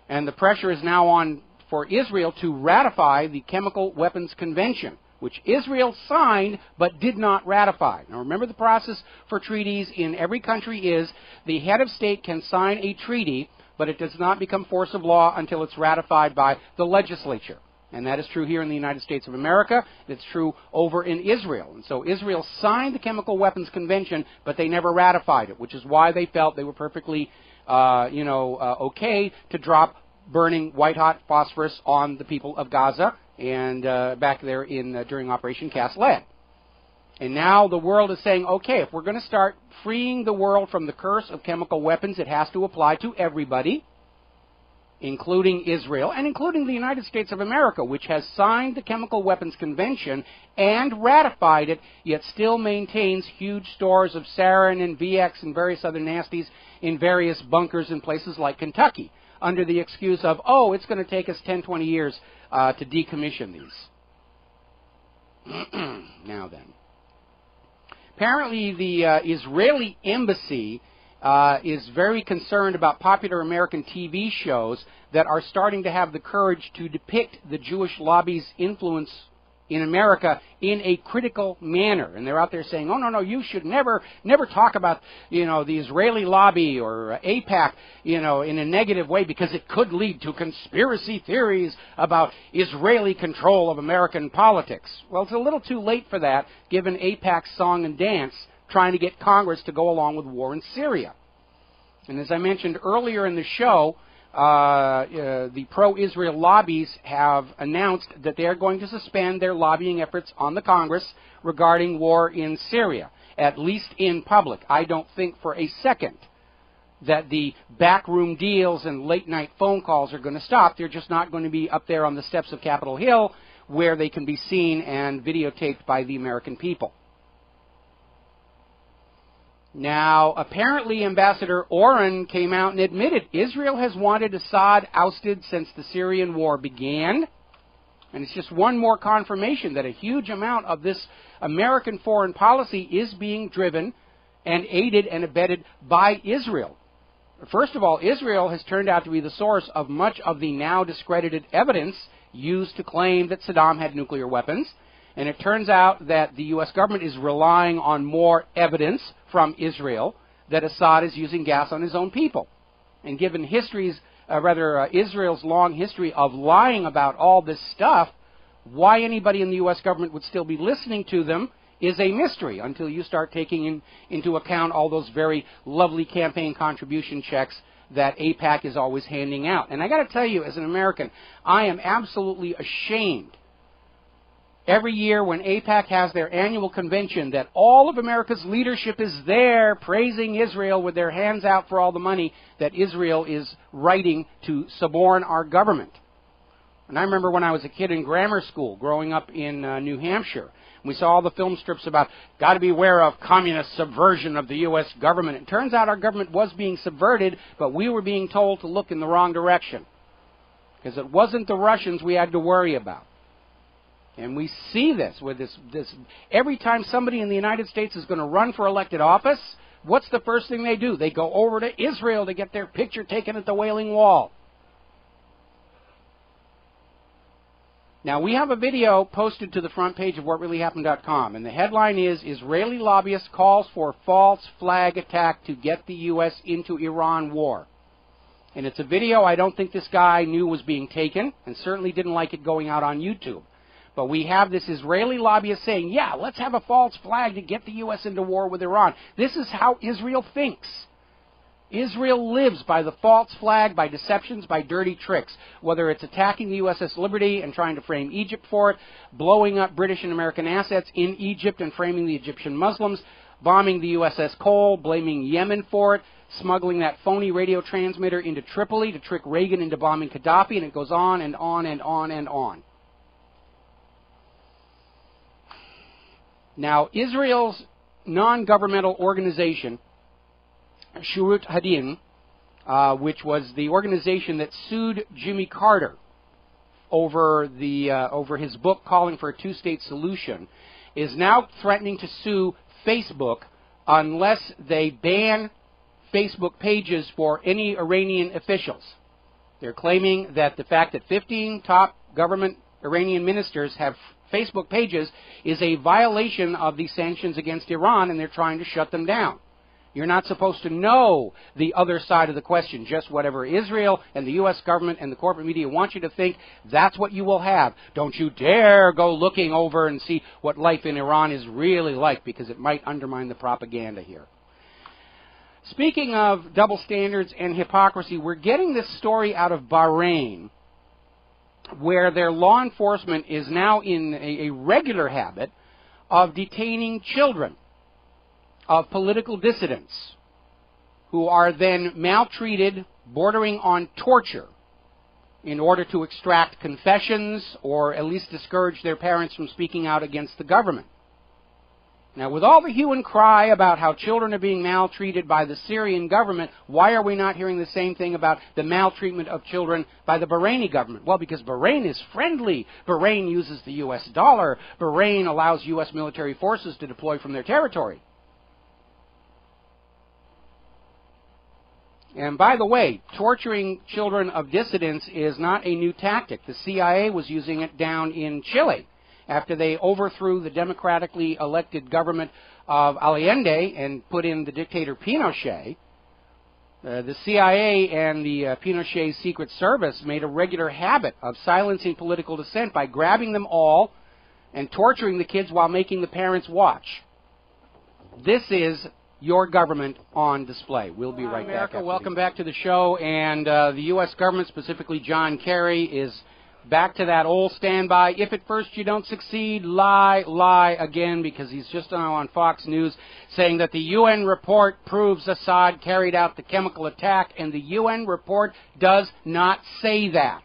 And the pressure is now on for Israel to ratify the Chemical Weapons Convention, which Israel signed but did not ratify. Now remember, the process for treaties in every country is the head of state can sign a treaty, but it does not become force of law until it's ratified by the legislature. And that is true here in the United States of America. It's true over in Israel. And so Israel signed the Chemical Weapons Convention, but they never ratified it, which is why they felt they were perfectly, okay to drop burning white-hot phosphorus on the people of Gaza and back there in during Operation Cast Lead. And now the world is saying, okay, if we're going to start freeing the world from the curse of chemical weapons, it has to apply to everybody, including Israel, and including the United States of America, which has signed the Chemical Weapons Convention and ratified it, yet still maintains huge stores of sarin and VX and various other nasties in various bunkers in places like Kentucky, under the excuse of, oh, it's going to take us 10, 20 years to decommission these. Now then. Apparently the Israeli embassy is very concerned about popular American TV shows that are starting to have the courage to depict the Jewish lobby's influence in America in a critical manner. And they're out there saying, oh, no, you should never talk about, the Israeli lobby or AIPAC, in a negative way, because it could lead to conspiracy theories about Israeli control of American politics. Well, it's a little too late for that, given AIPAC's song and dance trying to get Congress to go along with war in Syria. And as I mentioned earlier in the show, the pro-Israel lobbies have announced that they are going to suspend their lobbying efforts on the Congress regarding war in Syria, at least in public. I don't think for a second that the backroom deals and late-night phone calls are going to stop. They're just not going to be up there on the steps of Capitol Hill where they can be seen and videotaped by the American people. Now, apparently Ambassador Oren came out and admitted Israel has wanted Assad ousted since the Syrian war began. And it's just one more confirmation that a huge amount of this American foreign policy is being driven and aided and abetted by Israel. First of all, Israel has turned out to be the source of much of the now discredited evidence used to claim that Saddam had nuclear weapons. And it turns out that the U.S. government is relying on more evidence from Israel that Assad is using gas on his own people. And given Israel's long history of lying about all this stuff, why anybody in the U.S. government would still be listening to them is a mystery until you start taking into account all those very lovely campaign contribution checks that AIPAC is always handing out. And I got to tell you, as an American, I am absolutely ashamed every year when AIPAC has their annual convention that all of America's leadership is there praising Israel with their hands out for all the money that Israel is writing to suborn our government. And I remember when I was a kid in grammar school growing up in New Hampshire, we saw all the film strips about got to beware of communist subversion of the U.S. government. It turns out our government was being subverted, but we were being told to look in the wrong direction, because it wasn't the Russians we had to worry about. And we see this with this every time somebody in the United States is going to run for elected office, what's the first thing they do? They go over to Israel to get their picture taken at the Wailing Wall. Now, we have a video posted to the front page of whatreallyhappened.com, and the headline is, Israeli lobbyist calls for false flag attack to get the U.S. into Iran war. And it's a video I don't think this guy knew was being taken, and certainly didn't like it going out on YouTube. But we have this Israeli lobbyist saying, yeah, let's have a false flag to get the U.S. into war with Iran. This is how Israel thinks. Israel lives by the false flag, by deceptions, by dirty tricks. Whether it's attacking the USS Liberty and trying to frame Egypt for it, blowing up British and American assets in Egypt and framing the Egyptian Muslims, bombing the USS Cole, blaming Yemen for it, smuggling that phony radio transmitter into Tripoli to trick Reagan into bombing Gaddafi, and it goes on and on and on and on. Now, Israel's non-governmental organization, Shurut Hadin, which was the organization that sued Jimmy Carter over his book calling for a two-state solution, is now threatening to sue Facebook unless they ban Facebook pages for any Iranian officials. They're claiming that the fact that 15 top government Iranian ministers have Facebook pages is a violation of the sanctions against Iran, and they're trying to shut them down. You're not supposed to know the other side of the question, just whatever Israel and the U.S. government and the corporate media want you to think, that's what you will have. Don't you dare go looking over and see what life in Iran is really like, because it might undermine the propaganda here. Speaking of double standards and hypocrisy, we're getting this story out of Bahrain, where their law enforcement is now in a regular habit of detaining children of political dissidents who are then maltreated, bordering on torture, in order to extract confessions or at least discourage their parents from speaking out against the government. Now, with all the hue and cry about how children are being maltreated by the Syrian government, why are we not hearing the same thing about the maltreatment of children by the Bahraini government? Well, because Bahrain is friendly. Bahrain uses the U.S. dollar. Bahrain allows U.S. military forces to deploy from their territory. And by the way, torturing children of dissidents is not a new tactic. The CIA was using it down in Chile after they overthrew the democratically elected government of Allende and put in the dictator Pinochet. The CIA and the Pinochet Secret Service made a regular habit of silencing political dissent by grabbing them all and torturing the kids while making the parents watch. This is your government on display. We'll be right back. Welcome back to the show. And the U.S. government, specifically John Kerry, is back to that old standby. If at first you don't succeed, lie again, because he's just now on Fox News saying that the UN report proves Assad carried out the chemical attack, and the UN report does not say that.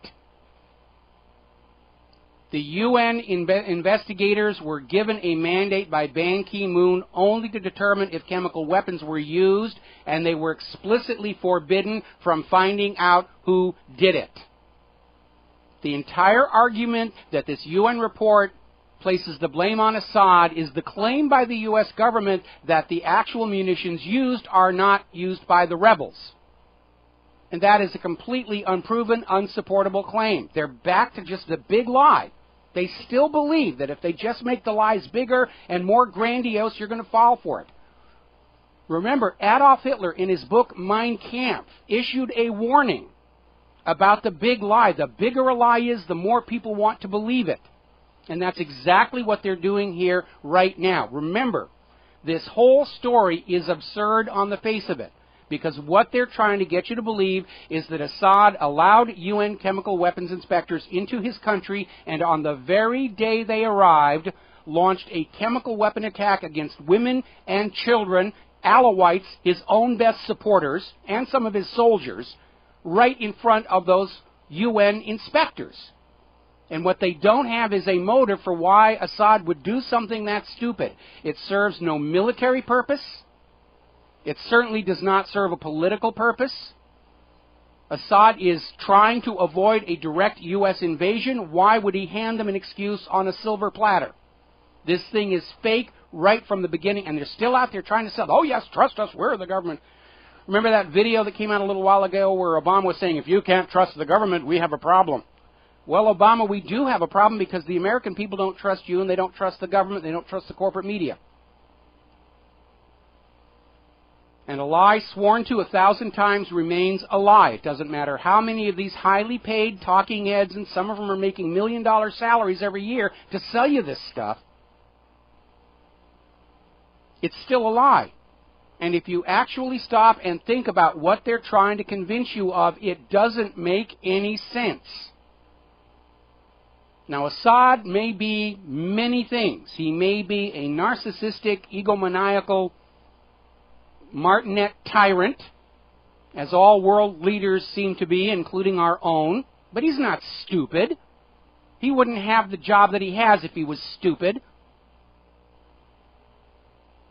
The UN investigators were given a mandate by Ban Ki-moon only to determine if chemical weapons were used, and they were explicitly forbidden from finding out who did it. The entire argument that this UN report places the blame on Assad is the claim by the U.S. government that the actual munitions used are not used by the rebels. And that is a completely unproven, unsupportable claim. They're back to just the big lie. They still believe that if they just make the lies bigger and more grandiose, you're going to fall for it. Remember, Adolf Hitler, in his book Mein Kampf, issued a warning about the big lie. The bigger a lie is, the more people want to believe it. And that's exactly what they're doing here right now. Remember, this whole story is absurd on the face of it, because what they're trying to get you to believe is that Assad allowed UN chemical weapons inspectors into his country, and on the very day they arrived, launched a chemical weapon attack against women and children, Alawites, his own best supporters, and some of his soldiers, right in front of those UN inspectors. And what they don't have is a motive for why Assad would do something that stupid. It serves no military purpose. It certainly does not serve a political purpose. Assad is trying to avoid a direct U.S. invasion. Why would he hand them an excuse on a silver platter? This thing is fake right from the beginning, and they're still out there trying to sell, oh yes, trust us, we're the government. Remember that video that came out a little while ago where Obama was saying, if you can't trust the government, we have a problem. Well, Obama, we do have a problem because the American people don't trust you, and they don't trust the government, they don't trust the corporate media. And a lie sworn to 1,000 times remains a lie. It doesn't matter how many of these highly paid talking heads, and some of them are making million-dollar salaries every year to sell you this stuff. It's still a lie. And if you actually stop and think about what they're trying to convince you of, it doesn't make any sense. Now, Assad may be many things. He may be a narcissistic, egomaniacal, martinet tyrant, as all world leaders seem to be, including our own. But he's not stupid. He wouldn't have the job that he has if he was stupid.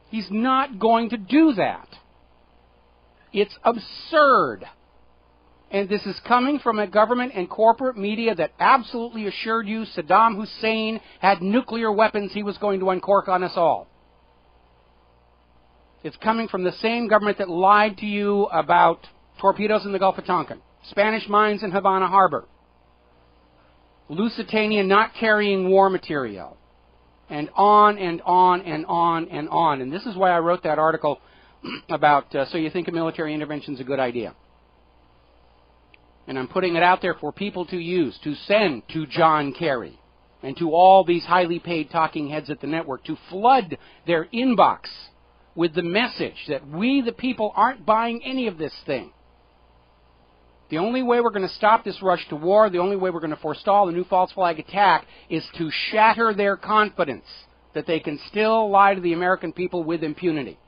He's not going to do that. It's absurd. And this is coming from a government and corporate media that absolutely assured you Saddam Hussein had nuclear weapons he was going to uncork on us all. It's coming from the same government that lied to you about torpedoes in the Gulf of Tonkin. Spanish mines in Havana Harbor. Lusitania not carrying war material. And on and on and on and on. And this is why I wrote that article about, so you think a military intervention is a good idea. And I'm putting it out there for people to use, to send to John Kerry and to all these highly paid talking heads at the network, to flood their inbox with the message that we, the people, aren't buying any of this thing. The only way we're going to stop this rush to war, the only way we're going to forestall the new false flag attack, is to shatter their confidence that they can still lie to the American people with impunity.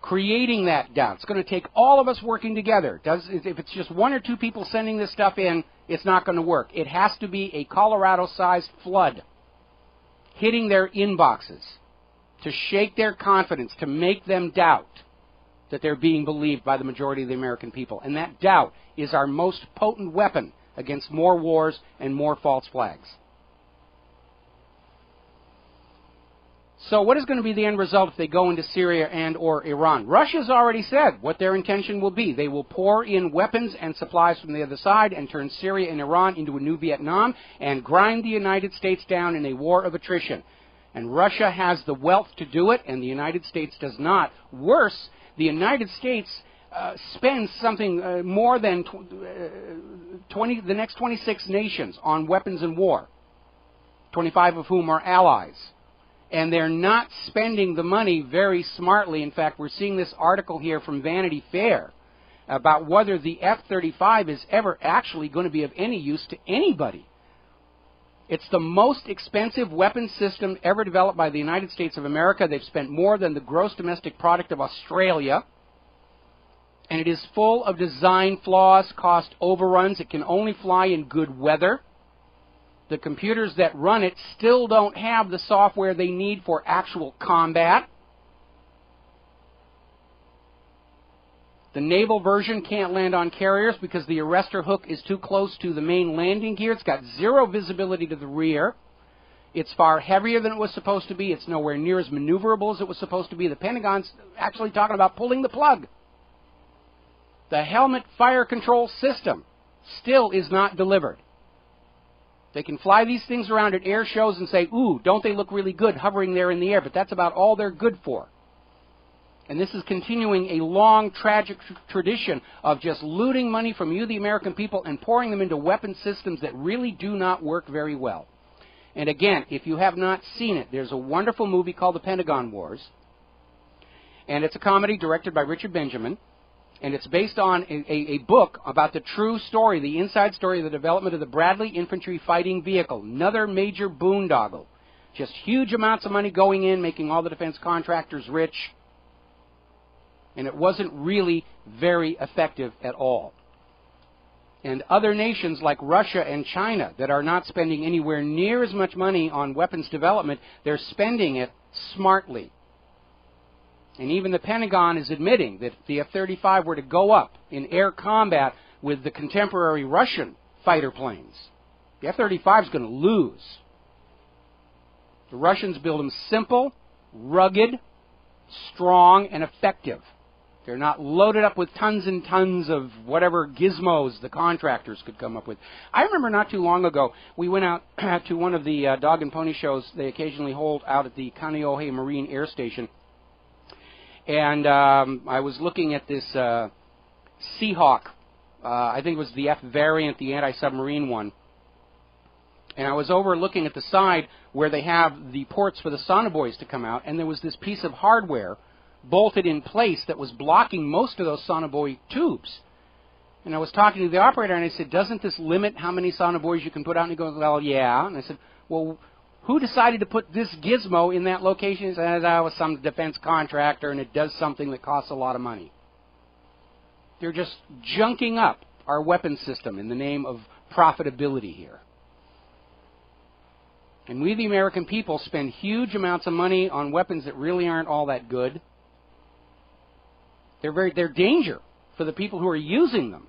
Creating that doubt. It's going to take all of us working together. If it's just one or two people sending this stuff in, it's not going to work. It has to be a Colorado-sized flood hitting their inboxes to shake their confidence, to make them doubt that they're being believed by the majority of the American people. And that doubt is our most potent weapon against more wars and more false flags. So what is going to be the end result if they go into Syria and or Iran? Russia's already said what their intention will be. They will pour in weapons and supplies from the other side and turn Syria and Iran into a new Vietnam and grind the United States down in a war of attrition. And Russia has the wealth to do it, and the United States does not. Worse, the United States spends something more than the next 26 nations on weapons and war, 25 of whom are allies. And they're not spending the money very smartly. In fact, we're seeing this article here from Vanity Fair about whether the F-35 is ever actually going to be of any use to anybody. It's the most expensive weapon system ever developed by the United States of America. They've spent more than the gross domestic product of Australia. And it is full of design flaws, cost overruns. It can only fly in good weather. The computers that run it still don't have the software they need for actual combat. The naval version can't land on carriers because the arrestor hook is too close to the main landing gear. It's got zero visibility to the rear. It's far heavier than it was supposed to be. It's nowhere near as maneuverable as it was supposed to be. The Pentagon's actually talking about pulling the plug. The helmet fire control system still is not delivered. They can fly these things around at air shows and say, ooh, don't they look really good hovering there in the air? But that's about all they're good for. And this is continuing a long, tragic tradition of just looting money from you, the American people, and pouring them into weapon systems that really do not work very well. And again, if you have not seen it, there's a wonderful movie called The Pentagon Wars. And it's a comedy directed by Richard Benjamin. And it's based on a book about the true story, the inside story of the development of the Bradley Infantry Fighting Vehicle. Another major boondoggle. Just huge amounts of money going in, making all the defense contractors rich. And it wasn't really very effective at all. And other nations like Russia and China that are not spending anywhere near as much money on weapons development, they're spending it smartly. And even the Pentagon is admitting that if the F-35 were to go up in air combat with the contemporary Russian fighter planes, the F-35 is going to lose. The Russians build them simple, rugged, strong, and effective. They're not loaded up with tons and tons of whatever gizmos the contractors could come up with. I remember not too long ago, we went out to one of the dog and pony shows they occasionally hold out at the Kaneohe Marine Air Station. And I was looking at this Seahawk. I think it was the F variant, the anti-submarine one. And I was over looking at the side where they have the ports for the sonobuoys to come out, and there was this piece of hardware bolted in place that was blocking most of those sonobuoy tubes. And I was talking to the operator, and I said, doesn't this limit how many sonobuoys you can put out? And he goes, well, yeah. And I said, well, who decided to put this gizmo in that location? He said, I was some defense contractor, and it does something that costs a lot of money. They're just junking up our weapon system in the name of profitability here. And we, the American people, spend huge amounts of money on weapons that really aren't all that good. They're danger for the people who are using them.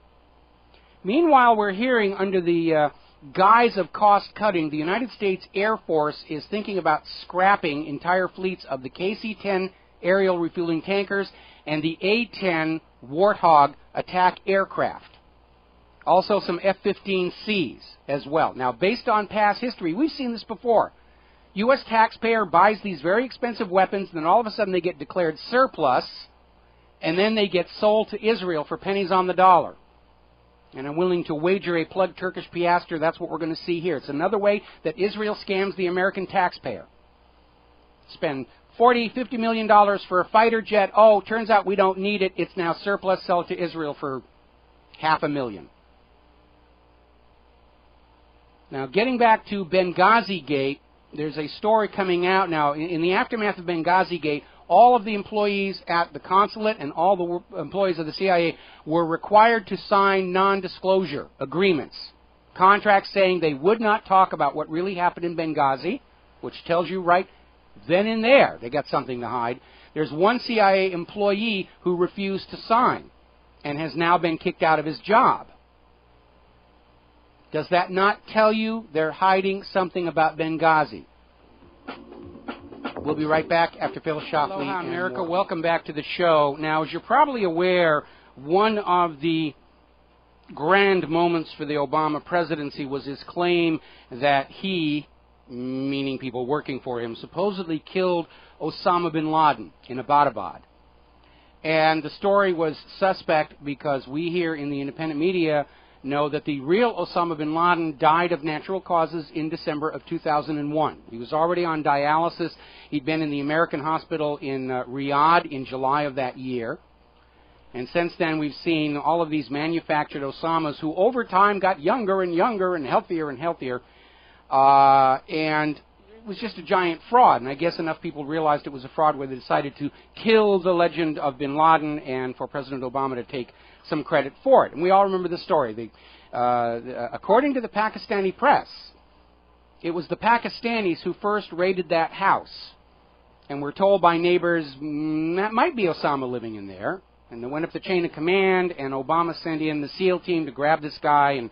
Meanwhile, we're hearing under the guise of cost cutting, the United States Air Force is thinking about scrapping entire fleets of the KC-10 aerial refueling tankers and the A-10 Warthog attack aircraft. Also some F-15Cs as well. Now, based on past history, we've seen this before. U.S. taxpayer buys these very expensive weapons, and then all of a sudden they get declared surplus, and then they get sold to Israel for pennies on the dollar. And I'm willing to wager a plugged Turkish piastre that's what we're going to see here. It's another way that Israel scams the American taxpayer. Spend $40, $50 million for a fighter jet. Oh, turns out we don't need it. It's now surplus. Sell it to Israel for $500,000. Now, getting back to Benghazi Gate, there's a story coming out now. In the aftermath of Benghazi Gate, all of the employees at the consulate and all the employees of the CIA were required to sign non-disclosure agreements, contracts saying they would not talk about what really happened in Benghazi, which tells you right then and there they got something to hide. There's one CIA employee who refused to sign and has now been kicked out of his job. Does that not tell you they're hiding something about Benghazi? We'll be right back after Phil Shoffley. Aloha, America. Welcome back to the show. Now, as you're probably aware, one of the grand moments for the Obama presidency was his claim that he, meaning people working for him, supposedly killed Osama bin Laden in Abbottabad. And the story was suspect because we here in the independent media know that the real Osama bin Laden died of natural causes in December of 2001. He was already on dialysis. He'd been in the American hospital in Riyadh in July of that year. And since then, we've seen all of these manufactured Osamas who over time got younger and younger and healthier and healthier. And it was just a giant fraud. And I guess enough people realized it was a fraud where they decided to kill the legend of bin Laden and for President Obama to take some credit for it. And we all remember the story. According to the Pakistani press, it was the Pakistanis who first raided that house and were told by neighbors, that might be Osama living in there. And they went up the chain of command, and Obama sent in the SEAL team to grab this guy, and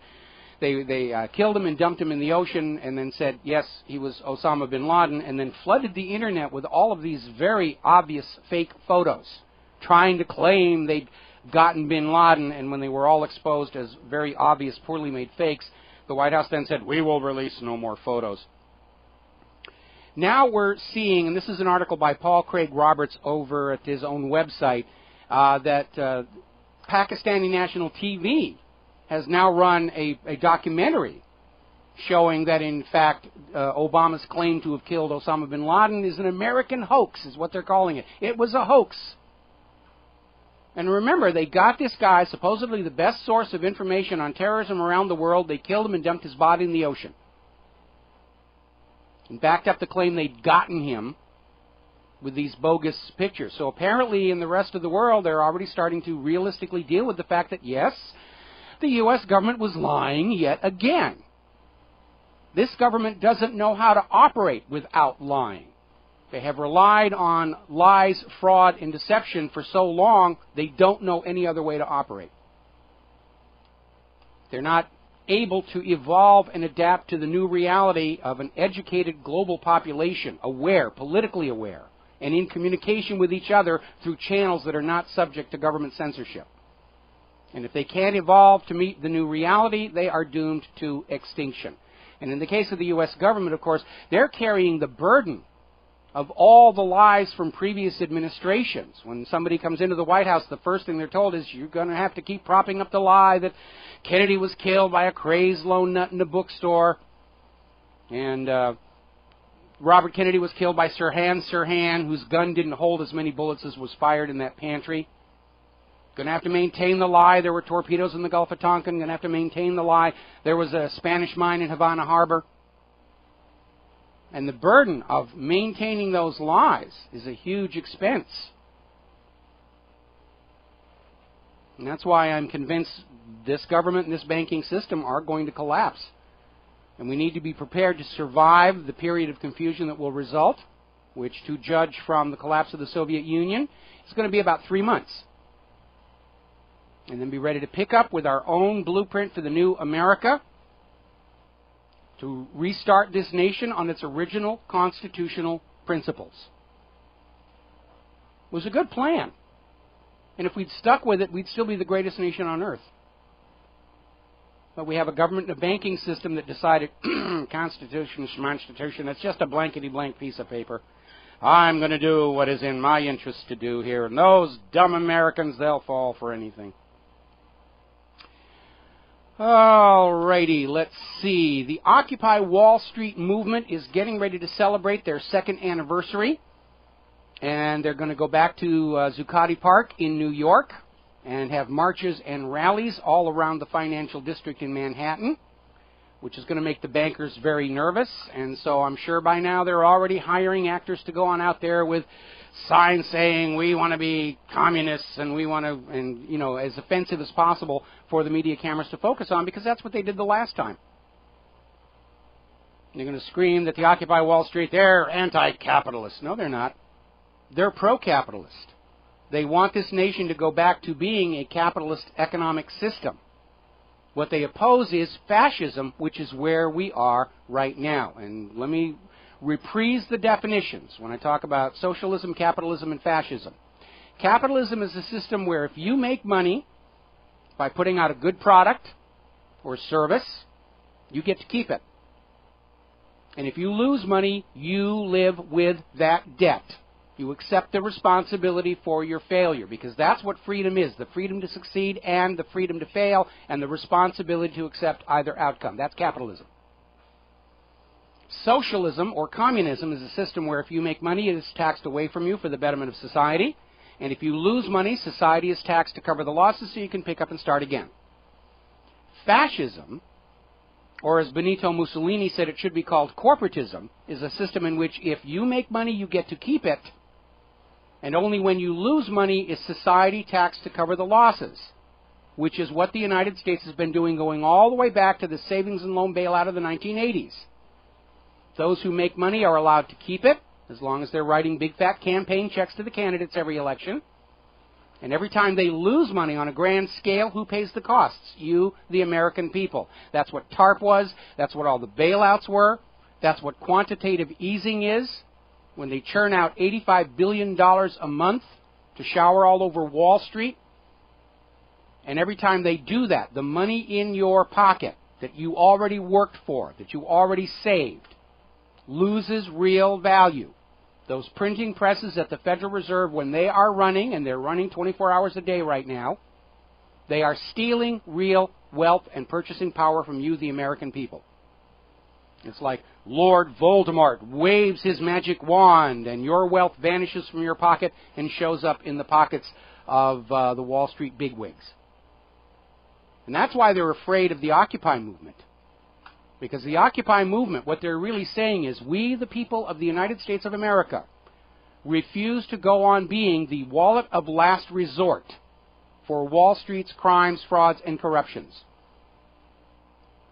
they killed him and dumped him in the ocean, and then said, yes, he was Osama bin Laden, and then flooded the internet with all of these very obvious fake photos, trying to claim they'd gotten bin Laden, and when they were all exposed as very obvious, poorly made fakes, the White House then said, we will release no more photos. Now we're seeing, and this is an article by Paul Craig Roberts over at his own website, that Pakistani national TV has now run a documentary showing that, in fact, Obama's claim to have killed Osama bin Laden is an American hoax, is what they're calling it. It was a hoax. And remember, they got this guy, supposedly the best source of information on terrorism around the world. They killed him and dumped his body in the ocean. And backed up the claim they'd gotten him with these bogus pictures. So apparently in the rest of the world, they're already starting to realistically deal with the fact that, yes, the U.S. government was lying yet again. This government doesn't know how to operate without lying. They have relied on lies, fraud, and deception for so long, they don't know any other way to operate. They're not able to evolve and adapt to the new reality of an educated global population, aware, politically aware, and in communication with each other through channels that are not subject to government censorship. And if they can't evolve to meet the new reality, they are doomed to extinction. And in the case of the U.S. government, of course, they're carrying the burden of all the lies from previous administrations. When somebody comes into the White House, the first thing they're told is, you're going to have to keep propping up the lie that Kennedy was killed by a crazed lone nut in a bookstore, and Robert Kennedy was killed by Sirhan, whose gun didn't hold as many bullets as was fired in that pantry. Going to have to maintain the lie there were torpedoes in the Gulf of Tonkin. Going to have to maintain the lie there was a Spanish mine in Havana Harbor. And the burden of maintaining those lies is a huge expense. And that's why I'm convinced this government and this banking system are going to collapse. And we need to be prepared to survive the period of confusion that will result, which, to judge from the collapse of the Soviet Union, is going to be about 3 months. And then be ready to pick up with our own blueprint for the new America, to restart this nation on its original constitutional principles. It was a good plan. And if we'd stuck with it, we'd still be the greatest nation on earth. But we have a government and a banking system that decided, Constitution, it's just a blankety-blank piece of paper. I'm going to do what is in my interest to do here. And those dumb Americans, they'll fall for anything. All righty, let's see. The Occupy Wall Street movement is getting ready to celebrate their second anniversary. And they're going to go back to Zuccotti Park in New York and have marches and rallies all around the financial district in Manhattan, which is going to make the bankers very nervous. And so I'm sure by now they're already hiring actors to go on out there with signs saying we want to be communists and we want to, and, you know, as offensive as possible for the media cameras to focus on, because that's what they did the last time. They're going to scream that the Occupy Wall Street, they're anti-capitalist. No, they're not. They're pro-capitalist. They want this nation to go back to being a capitalist economic system. What they oppose is fascism, which is where we are right now. And let me reprise the definitions when I talk about socialism, capitalism, and fascism. Capitalism is a system where if you make money by putting out a good product or service, you get to keep it. And if you lose money, you live with that debt. You accept the responsibility for your failure, because that's what freedom is, the freedom to succeed and the freedom to fail, and the responsibility to accept either outcome. That's capitalism. Socialism or communism is a system where if you make money, it is taxed away from you for the betterment of society, and if you lose money, society is taxed to cover the losses so you can pick up and start again. Fascism, or as Benito Mussolini said it should be called corporatism, is a system in which if you make money, you get to keep it, and only when you lose money is society taxed to cover the losses, which is what the United States has been doing going all the way back to the savings and loan bailout of the 1980s. Those who make money are allowed to keep it, as long as they're writing big fat campaign checks to the candidates every election. And every time they lose money on a grand scale, who pays the costs? You, the American people. That's what TARP was. That's what all the bailouts were. That's what quantitative easing is. When they churn out $85 billion a month to shower all over Wall Street. And every time they do that, the money in your pocket that you already worked for, that you already saved, loses real value. Those printing presses at the Federal Reserve, when they are running, and they're running 24 hours a day right now, they are stealing real wealth and purchasing power from you, the American people. It's like Lord Voldemort waves his magic wand and your wealth vanishes from your pocket and shows up in the pockets of the Wall Street bigwigs. And that's why they're afraid of the Occupy movement. Because the Occupy movement, what they're really saying is, we, the people of the United States of America, refuse to go on being the wallet of last resort for Wall Street's crimes, frauds, and corruptions.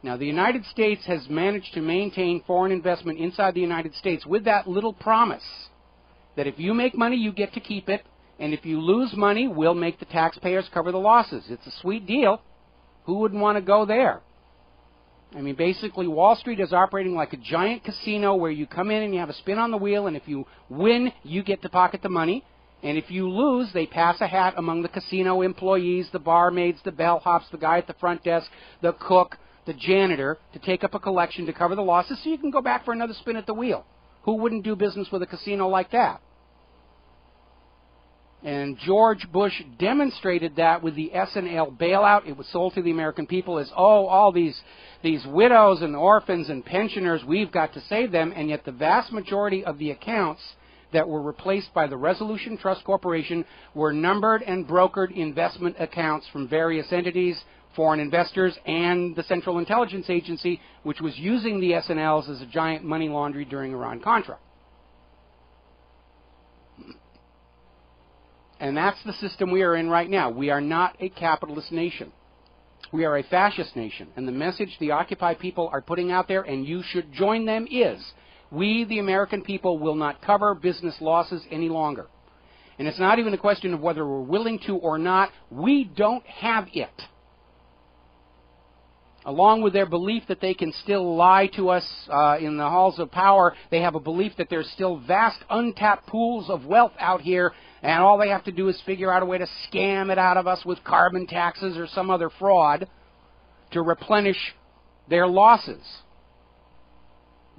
Now, the United States has managed to maintain foreign investment inside the United States with that little promise that if you make money, you get to keep it, and if you lose money, we'll make the taxpayers cover the losses. It's a sweet deal. Who wouldn't want to go there? I mean, basically, Wall Street is operating like a giant casino where you come in and you have a spin on the wheel, and if you win, you get to pocket the money. And if you lose, they pass a hat among the casino employees, the barmaids, the bellhops, the guy at the front desk, the cook, the janitor, to take up a collection to cover the losses so you can go back for another spin at the wheel. Who wouldn't do business with a casino like that? And George Bush demonstrated that with the S&L bailout. It was sold to the American people as, oh, all these widows and orphans and pensioners, we've got to save them. And yet the vast majority of the accounts that were replaced by the Resolution Trust Corporation were numbered and brokered investment accounts from various entities, foreign investors, and the Central Intelligence Agency, which was using the S&Ls as a giant money laundry during Iran-Contra. And that's the system we are in right now. We are not a capitalist nation. We are a fascist nation. And the message the Occupy people are putting out there, and you should join them, is we, the American people, will not cover business losses any longer. And it's not even a question of whether we're willing to or not. We don't have it. Along with their belief that they can still lie to us in the halls of power, they have a belief that there's still vast untapped pools of wealth out here, and all they have to do is figure out a way to scam it out of us with carbon taxes or some other fraud to replenish their losses.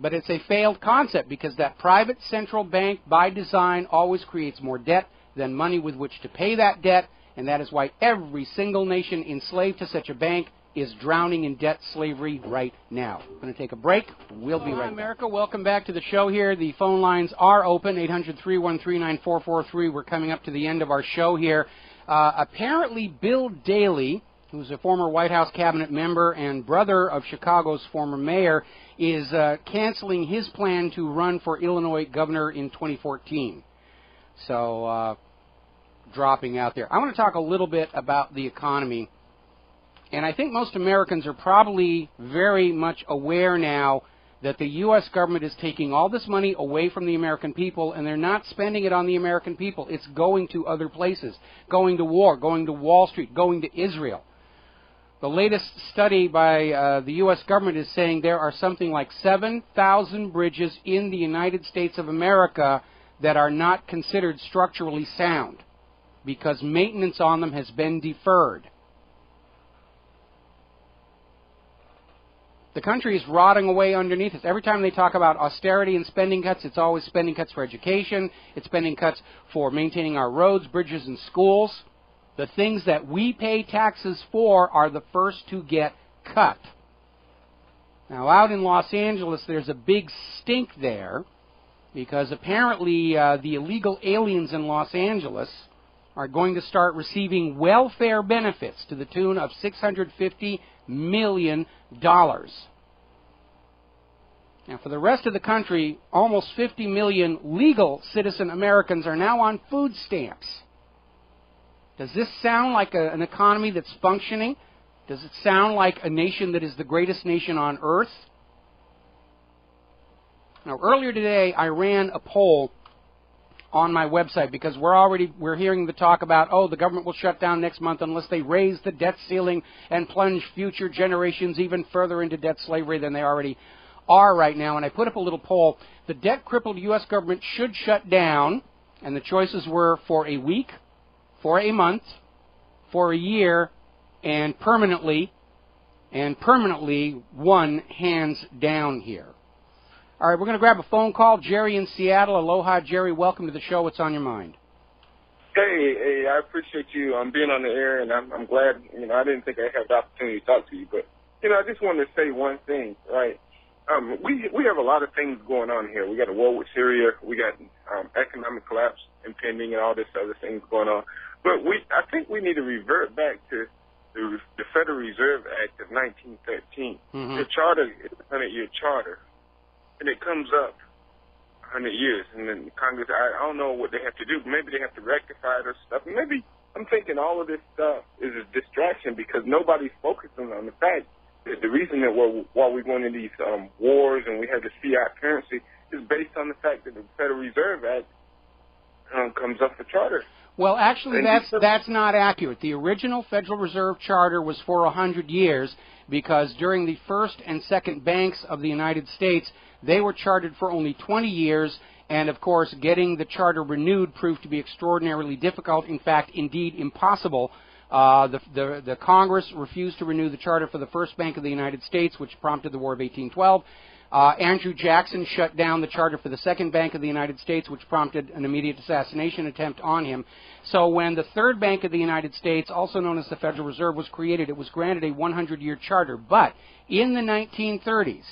But it's a failed concept because that private central bank, by design, always creates more debt than money with which to pay that debt, and that is why every single nation enslaved to such a bank is drowning in debt slavery right now. I'm going to take a break. We'll be right back. America, welcome back to the show here. The phone lines are open, 800-313-9443. We're coming up to the end of our show here. Apparently, Bill Daley, who's a former White House cabinet member and brother of Chicago's former mayor, is canceling his plan to run for Illinois governor in 2014. So, dropping out there. I want to talk a little bit about the economy. And I think most Americans are probably very much aware now that the U.S. government is taking all this money away from the American people, and they're not spending it on the American people. It's going to other places, going to war, going to Wall Street, going to Israel. The latest study by the U.S. government is saying there are something like 7,000 bridges in the United States of America that are not considered structurally sound because maintenance on them has been deferred. The country is rotting away underneath us. Every time they talk about austerity and spending cuts, it's always spending cuts for education. It's spending cuts for maintaining our roads, bridges, and schools. The things that we pay taxes for are the first to get cut. Now, out in Los Angeles, there's a big stink there because apparently the illegal aliens in Los Angeles are going to start receiving welfare benefits to the tune of $650 million. Now, for the rest of the country, almost 50 million legal citizen Americans are now on food stamps. Does this sound like an economy that's functioning? Does it sound like a nation that is the greatest nation on earth? Now, earlier today, I ran a poll on my website because we're hearing the talk about, oh, the government will shut down next month unless they raise the debt ceiling and plunge future generations even further into debt slavery than they already are right now. And I put up a little poll. The debt-crippled U.S. government should shut down, and the choices were for a week, for a month, for a year, and permanently one hands down here. All right, we're going to grab a phone call. Jerry in Seattle. Aloha, Jerry. Welcome to the show. What's on your mind? Hey, I appreciate you being on the air, and I'm glad. I didn't think I'd have the opportunity to talk to you, but I just wanted to say one thing, right? We have a lot of things going on here. We got a war with Syria. We got economic collapse impending, and all this other things going on. But I think we need to revert back to the Federal Reserve Act of 1913. Mm-hmm. The charter is a 100-year charter. And it comes up 100 years, and then Congress, I don't know what they have to do. Maybe they have to rectify it or stuff. Maybe I'm thinking all of this stuff is a distraction because nobody's focusing on the fact that the reason that while we're going into these wars and we have this fiat currency is based on the fact that the Federal Reserve Act comes up the charter. Well, actually, that's not accurate. The original Federal Reserve Charter was for 100 years because during the first and second banks of the United States, they were chartered for only 20 years, and of course, getting the charter renewed proved to be extraordinarily difficult, in fact, indeed impossible. The Congress refused to renew the charter for the First Bank of the United States, which prompted the War of 1812. Andrew Jackson shut down the charter for the Second Bank of the United States, which prompted an immediate assassination attempt on him. So when the Third Bank of the United States, also known as the Federal Reserve, was created, it was granted a 100-year charter. But in the 1930s,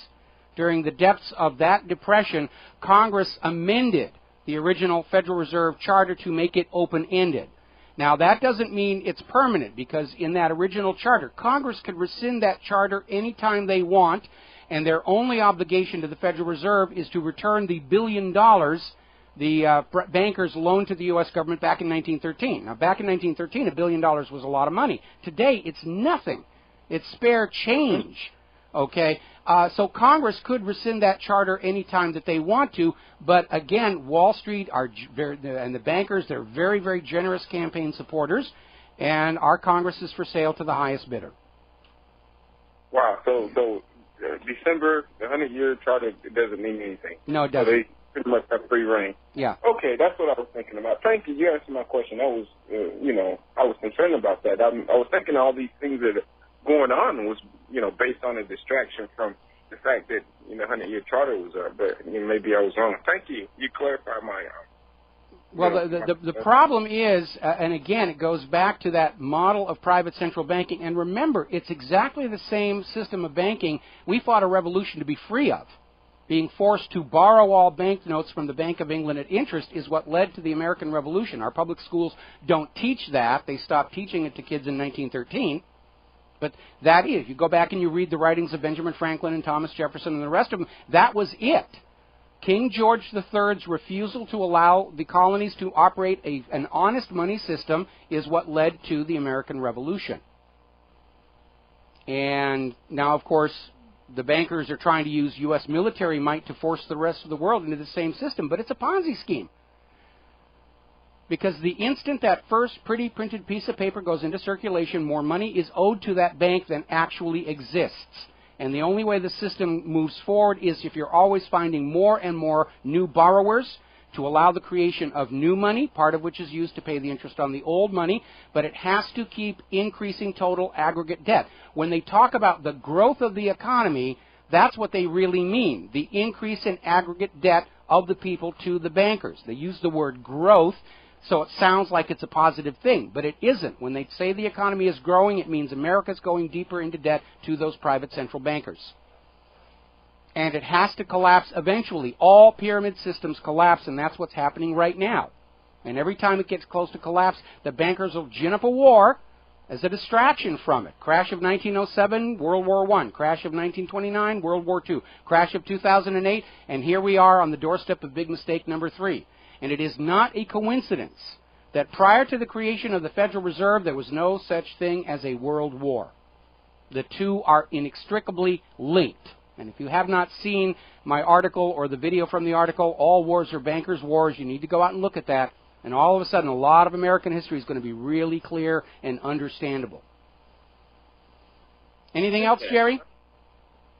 during the depths of that depression, Congress amended the original Federal Reserve Charter to make it open-ended. Now, that doesn't mean it's permanent, because in that original charter, Congress could rescind that charter anytime they want, and their only obligation to the Federal Reserve is to return the $1 billion the bankers loaned to the U.S. government back in 1913. Now, back in 1913, $1 billion was a lot of money. Today, it's nothing. It's spare change. Okay? So Congress could rescind that charter any time that they want to, but again, Wall Street and the bankers, they're very, very generous campaign supporters, and our Congress is for sale to the highest bidder. Wow. So December, the 100-year charter, it doesn't mean anything. No, it doesn't. pretty much have free reign. Yeah. Okay, that's what I was thinking about. Thank you. You answered my question. I was, I was concerned about that. I was thinking all these things that are going on was, based on a distraction from the fact that, 100-year charter was up. But maybe I was wrong. Thank you. You clarified my. Well, the problem is, and again, it goes back to that model of private central banking. And remember, it's exactly the same system of banking we fought a revolution to be free of. Being forced to borrow all banknotes from the Bank of England at interest is what led to the American Revolution. Our public schools don't teach that. They stopped teaching it to kids in 1913. But that is, you go back and you read the writings of Benjamin Franklin and Thomas Jefferson and the rest of them, that was it. King George III's refusal to allow the colonies to operate an honest money system is what led to the American Revolution. And now, of course, the bankers are trying to use U.S. military might to force the rest of the world into the same system, but it's a Ponzi scheme. Because the instant that first pretty printed piece of paper goes into circulation, more money is owed to that bank than actually exists. And the only way the system moves forward is if you're always finding more and more new borrowers to allow the creation of new money, part of which is used to pay the interest on the old money, but it has to keep increasing total aggregate debt. When they talk about the growth of the economy, that's what they really mean, the increase in aggregate debt of the people to the bankers. They use the word growth, so it sounds like it's a positive thing, but it isn't. When they say the economy is growing, it means America's going deeper into debt to those private central bankers. And it has to collapse eventually. All pyramid systems collapse, and that's what's happening right now. And every time it gets close to collapse, the bankers will gin up a war as a distraction from it. Crash of 1907, World War I. Crash of 1929, World War II. Crash of 2008, and here we are on the doorstep of big mistake number 3. And it is not a coincidence that prior to the creation of the Federal Reserve, there was no such thing as a world war. The two are inextricably linked. And if you have not seen my article or the video from the article, All Wars Are Bankers' Wars, you need to go out and look at that. And all of a sudden, a lot of American history is going to be really clear and understandable. Anything else, Jerry?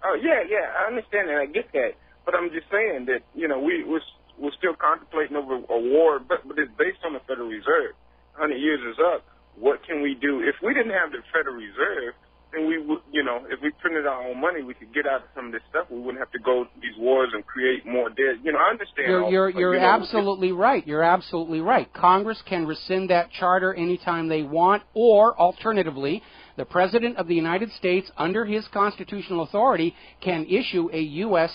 Oh, yeah, I understand that. I get that. But I'm just saying that, we're still contemplating over a war, but it's based on the Federal Reserve. 100 years is up. What can we do? If we didn't have the Federal Reserve, then we would, if we printed our own money, we could get out of some of this stuff. We wouldn't have to go to these wars and create more debt. I understand. You're absolutely right. You're absolutely right. Congress can rescind that charter anytime they want, or alternatively, the President of the United States, under his constitutional authority, can issue a U.S.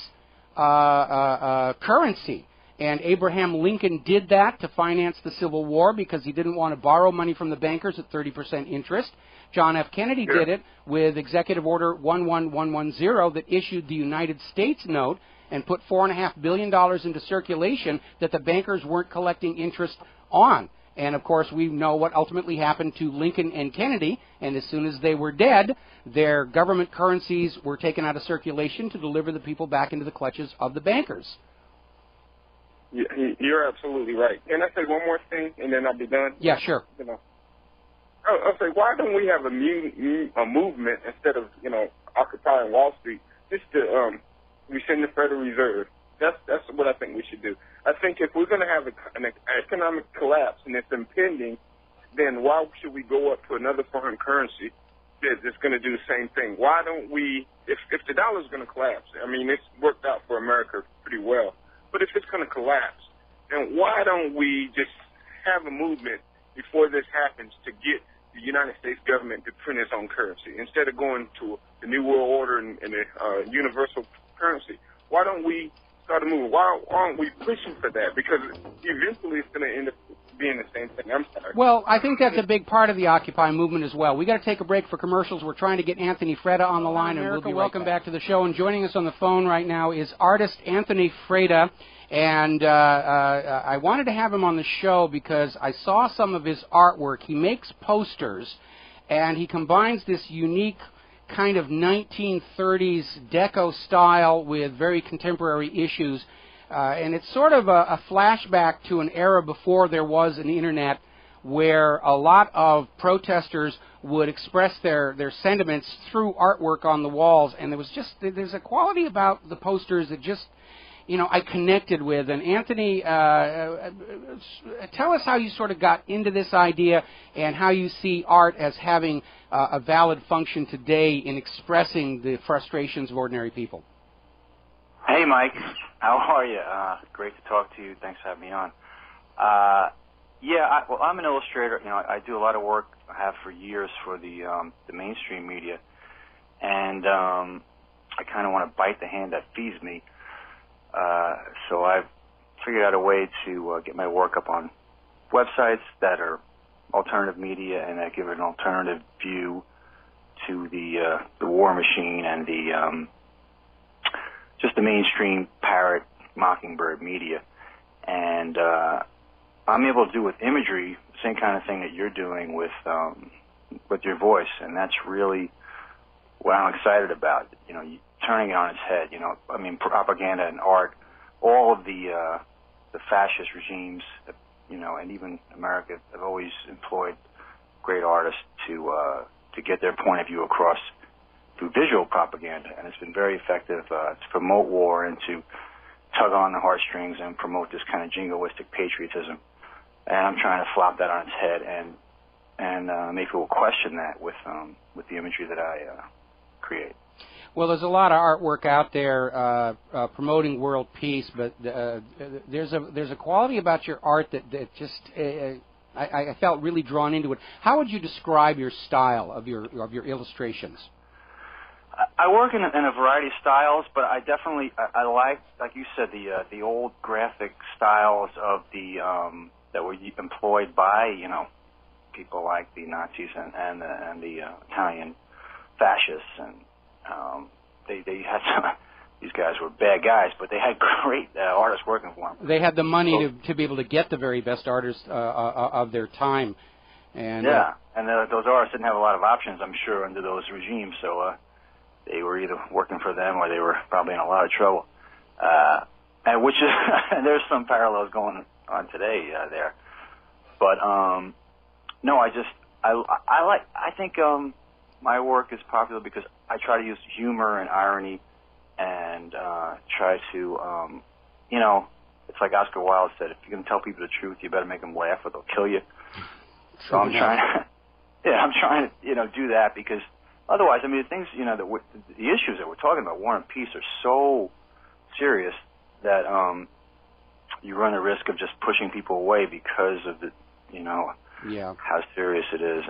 Currency. And Abraham Lincoln did that to finance the Civil War because he didn't want to borrow money from the bankers at 30% interest. John F. Kennedy did it with Executive Order 11110 that issued the United States note and put $4.5 billion into circulation that the bankers weren't collecting interest on. And, of course, we know what ultimately happened to Lincoln and Kennedy, and as soon as they were dead, their government currencies were taken out of circulation to deliver the people back into the clutches of the bankers. You're absolutely right. Can I say one more thing, and then I'll be done? Yeah, sure. I'll say, why don't we have a movement instead of, occupying Wall Street, just to rescind the Federal Reserve? That's what I think we should do. I think if we're going to have an economic collapse and it's impending, then why should we go up to another foreign currency that's going to do the same thing? Why don't we, if the dollar's going to collapse, it's worked out for America pretty well, but if it's going to collapse, then why don't we just have a movement before this happens to get the United States government to print its own currency instead of going to the New World Order and the universal currency? Why don't we start a movement? Why aren't we pushing for that? Because eventually it's going to end up being the same thing. I'm sorry. Well, I think that's a big part of the Occupy movement as well. We got to take a break for commercials. We're trying to get Anthony Freda on the line, and we'll be welcome back to the show. And joining us on the phone right now is artist Anthony Freda. And I wanted to have him on the show because I saw some of his artwork. He makes posters, and he combines this unique kind of 1930s deco style with very contemporary issues. And it's sort of a flashback to an era before there was an internet where a lot of protesters would express their sentiments through artwork on the walls. And there's a quality about the posters that just, I connected with. And Anthony, tell us how you sort of got into this idea and how you see art as having a valid function today in expressing the frustrations of ordinary people. Hey, Mike. How are you? Great to talk to you. Thanks for having me on. Well, I'm an illustrator. I do a lot of work. I have for years for the mainstream media, and I kind of want to bite the hand that feeds me. So I've figured out a way to get my work up on websites that are alternative media and that give an alternative view to the war machine and the just the mainstream parrot mockingbird media. And I'm able to do with imagery the same kind of thing that you're doing with your voice, and that's really what I'm excited about. Turning it on its head. Propaganda and art, all of the fascist regimes, and even America have always employed great artists to get their point of view across through visual propaganda, and it's been very effective to promote war and to tug on the heartstrings and promote this kind of jingoistic patriotism. And I'm trying to flop that on its head and make people question that with the imagery that I create. Well, there's a lot of artwork out there promoting world peace, but there's a quality about your art that just I felt really drawn into it. How would you describe your style of your illustrations? I work in a variety of styles, but I definitely I like you said, the old graphic styles of the that were employed by people like the Nazis and the Italian fascists, and they had some. These guys were bad guys, but they had great artists working for them. They had the money to be able to get the very best artists of their time, and those artists didn't have a lot of options, I'm sure, under those regimes. So they were either working for them or they were probably in a lot of trouble. And which is there's some parallels going on today there, but no, I think my work is popular because I try to use humor and irony and try to it's like Oscar Wilde said, if you can tell people the truth, you better make them laugh or they'll kill you. So I'm trying to do that, because otherwise, the things the issues that we're talking about, war and peace, are so serious that you run the risk of just pushing people away because of the how serious it is,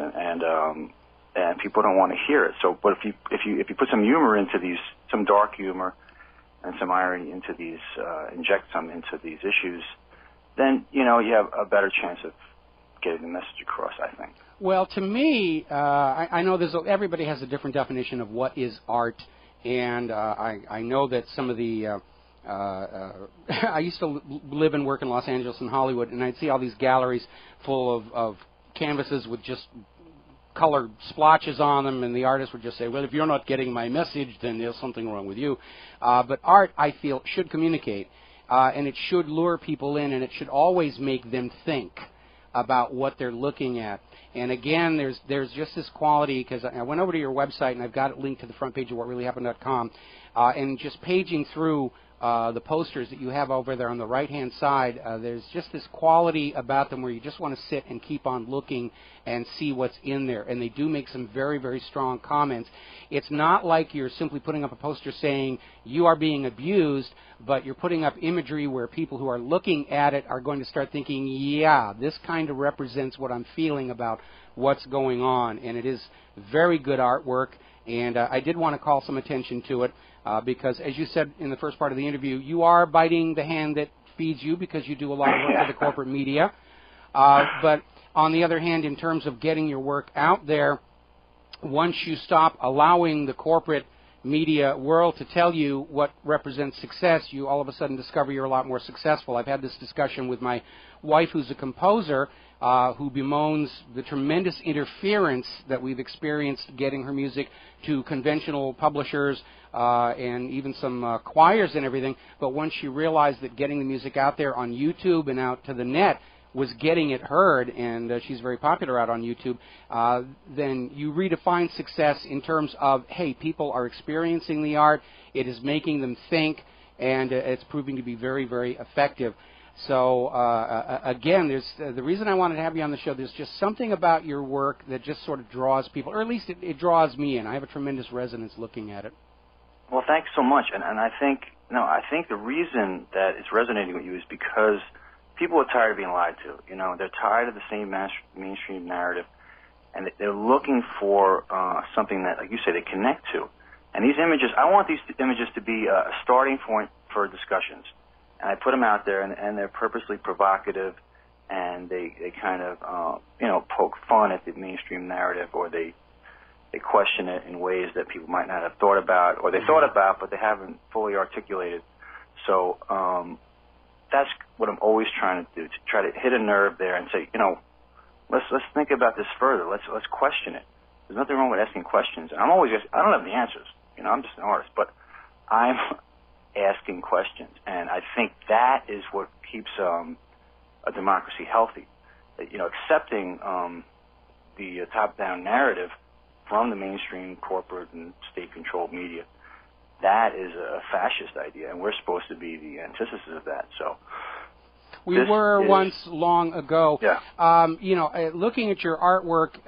and people don't want to hear it. So, but if you put some humor into these, some dark humor and some irony into these, inject some into these issues, then you have a better chance of getting the message across, I think. Well, to me, I know everybody has a different definition of what is art, and I know that some of the I used to live and work in Los Angeles and Hollywood, and I'd see all these galleries full of canvases with just colored splotches on them, and the artist would just say, well, if you're not getting my message, then there's something wrong with you. But art, I feel, should communicate, and it should lure people in, and it should always make them think about what they're looking at. And again, there's just this quality, because I went over to your website, and I've got it linked to the front page of whatreallyhappened.com, and just paging through the posters that you have over there on the right-hand side, there's just this quality about them where you just want to sit and keep on looking and see what's in there. And they do make some very, very strong comments. It's not like you're simply putting up a poster saying you are being abused, but you're putting up imagery where people who are looking at it are going to start thinking, yeah, this kind of represents what I'm feeling about what's going on. And it is very good artwork. And I did want to call some attention to it because, as you said in the first part of the interview, you are biting the hand that feeds you because you do a lot of work for the corporate media. But on the other hand, in terms of getting your work out there, once you stop allowing the corporate media world to tell you what represents success, you all of a sudden discover you're a lot more successful. I've had this discussion with my wife, who's a composer, who bemoans the tremendous interference that we've experienced getting her music to conventional publishers and even some choirs and everything. But once she realized that getting the music out there on YouTube and out to the net was getting it heard, and she's very popular out on YouTube, then you redefine success in terms of, hey, people are experiencing the art, it is making them think, and it's proving to be very, very effective. So, again, the reason I wanted to have you on the show, there's just something about your work that just sort of draws people, or at least it draws me in. I have a tremendous resonance looking at it. Well, thanks so much. And I think the reason that it's resonating with you is because people are tired of being lied to. You know, they're tired of the same mainstream narrative, and they're looking for something that, like you say, they connect to. And these images, I want these images to be a starting point for discussions. And I put them out there, and they're purposely provocative, and they kind of, poke fun at the mainstream narrative, or they question it in ways that people might not have thought about, or they thought about, but they haven't fully articulated. So that's what I'm always trying to do, to try to hit a nerve there and say, let's think about this further. Let's question it. There's nothing wrong with asking questions. And I don't have the answers. I'm just an artist, but I'm asking questions, and I think that is what keeps a democracy healthy. Accepting the top-down narrative from the mainstream corporate and state-controlled media, that is a fascist idea, and we're supposed to be the antithesis of that. So we were once long ago. Yeah. Looking at your artwork,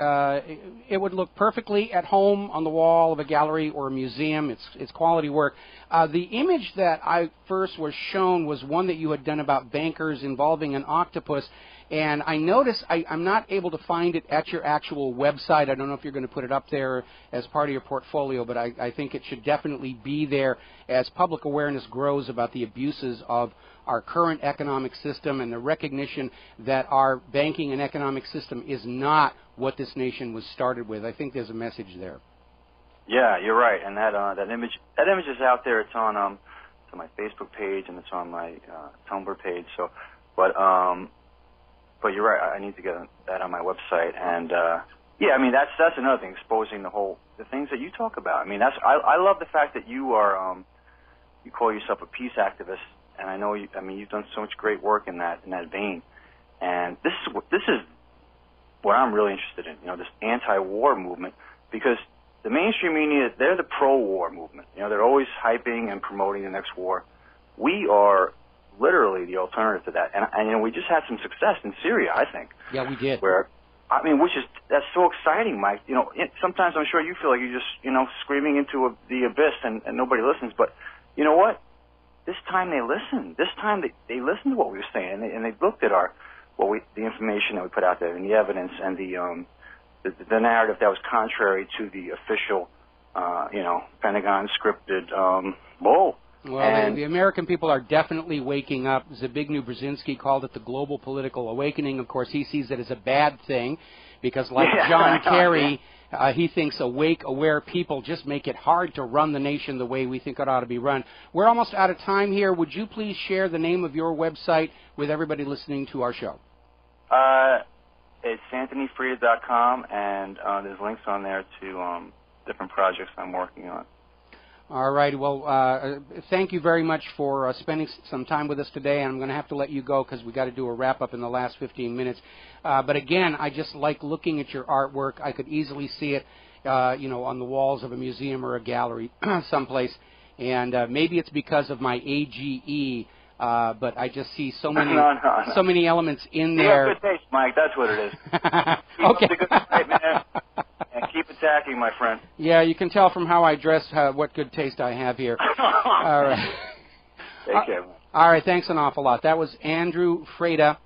it would look perfectly at home on the wall of a gallery or a museum. It's quality work. The image that I first was shown was one that you had done about bankers involving an octopus. And I noticed I'm not able to find it at your actual website. I don't know if you're going to put it up there as part of your portfolio, but I think it should definitely be there as public awareness grows about the abuses of our current economic system and the recognition that our banking and economic system is not what this nation was started with. I think there's a message there. Yeah, you're right. And that image is out there. It's on my Facebook page, and it's on my Tumblr page. So, but you're right. I need to get that on my website. And that's another thing, exposing the things that you talk about. I mean, I love the fact that you are you call yourself a peace activist, and I know you've done so much great work in that vein. And this is what I'm really interested in. This anti-war movement, because the mainstream media, they're the pro-war movement. They're always hyping and promoting the next war. We are literally the alternative to that. And we just had some success in Syria, I think. Yeah, we did. That's so exciting, Mike. Sometimes I'm sure you feel like you're just, screaming into the abyss and nobody listens. But you know what? This time they listened. This time they listened to what we were saying, and they looked at the information that we put out there, and the evidence, and the narrative that was contrary to the official, Pentagon scripted bull. Well, the American people are definitely waking up. Zbigniew Brzezinski called it the global political awakening. Of course, he sees it as a bad thing because, like John Kerry, he thinks awake, aware people just make it hard to run the nation the way we think it ought to be run. We're almost out of time here. Would you please share the name of your website with everybody listening to our show? It's AnthonyFrida.com, and there's links on there to different projects I'm working on. All right. Well, thank you very much for spending some time with us today. I'm going to have to let you go because we got to do a wrap-up in the last 15 minutes. But again, I just like looking at your artwork. I could easily see it, on the walls of a museum or a gallery someplace. And maybe it's because of my AGE, but I just see so many so many elements in there. You have good taste, Mike. That's what it is. Okay. Keep up the good fight, man. And keep attacking, my friend. Yeah, you can tell from how I dress what good taste I have here. All right. Take care. All right, thanks an awful lot. That was Anthony Frida.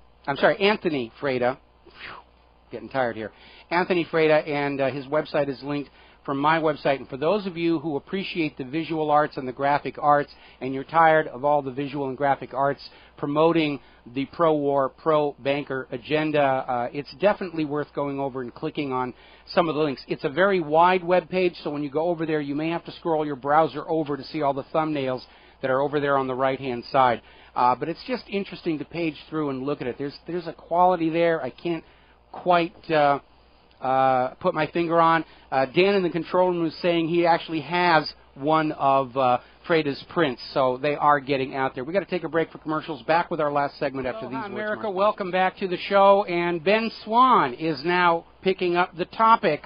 Getting tired here. Anthony Frida, and his website is linked from my website. And for those of you who appreciate the visual arts and the graphic arts, and you're tired of all the visual and graphic arts promoting the pro-war, pro-banker agenda, it's definitely worth going over and clicking on some of the links. It's a very wide web page, so when you go over there, you may have to scroll your browser over to see all the thumbnails that are over there on the right-hand side. But it's just interesting to page through and look at it. There's a quality there I can't quite put my finger on. Dan in the control room was saying he actually has one of Freda's prints, so they are getting out there. We've got to take a break for commercials. Back with our last segment after these words. America, welcome back to the show, and Ben Swan is now picking up the topic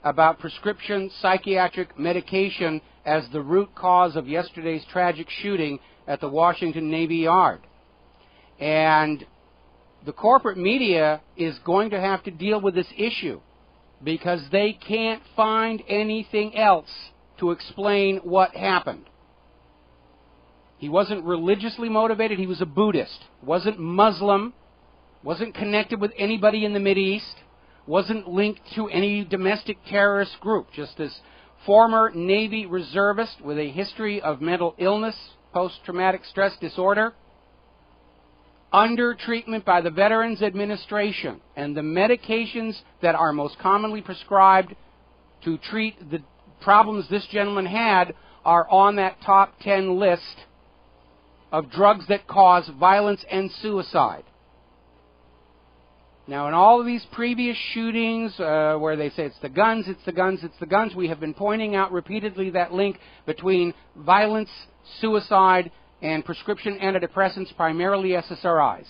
about prescription psychiatric medication as the root cause of yesterday's tragic shooting at the Washington Navy Yard. And the corporate media is going to have to deal with this issue because they can't find anything else to explain what happened. He wasn't religiously motivated. He was a Buddhist. Wasn't Muslim. Wasn't connected with anybody in the Mideast. Wasn't linked to any domestic terrorist group. Just this former Navy reservist with a history of mental illness, post-traumatic stress disorder, under treatment by the Veterans Administration. And the medications that are most commonly prescribed to treat the problems this gentleman had are on that top 10 list of drugs that cause violence and suicide. Now, in all of these previous shootings where they say it's the guns, it's the guns, it's the guns, we have been pointing out repeatedly that link between violence, suicide, and prescription antidepressants, primarily SSRIs.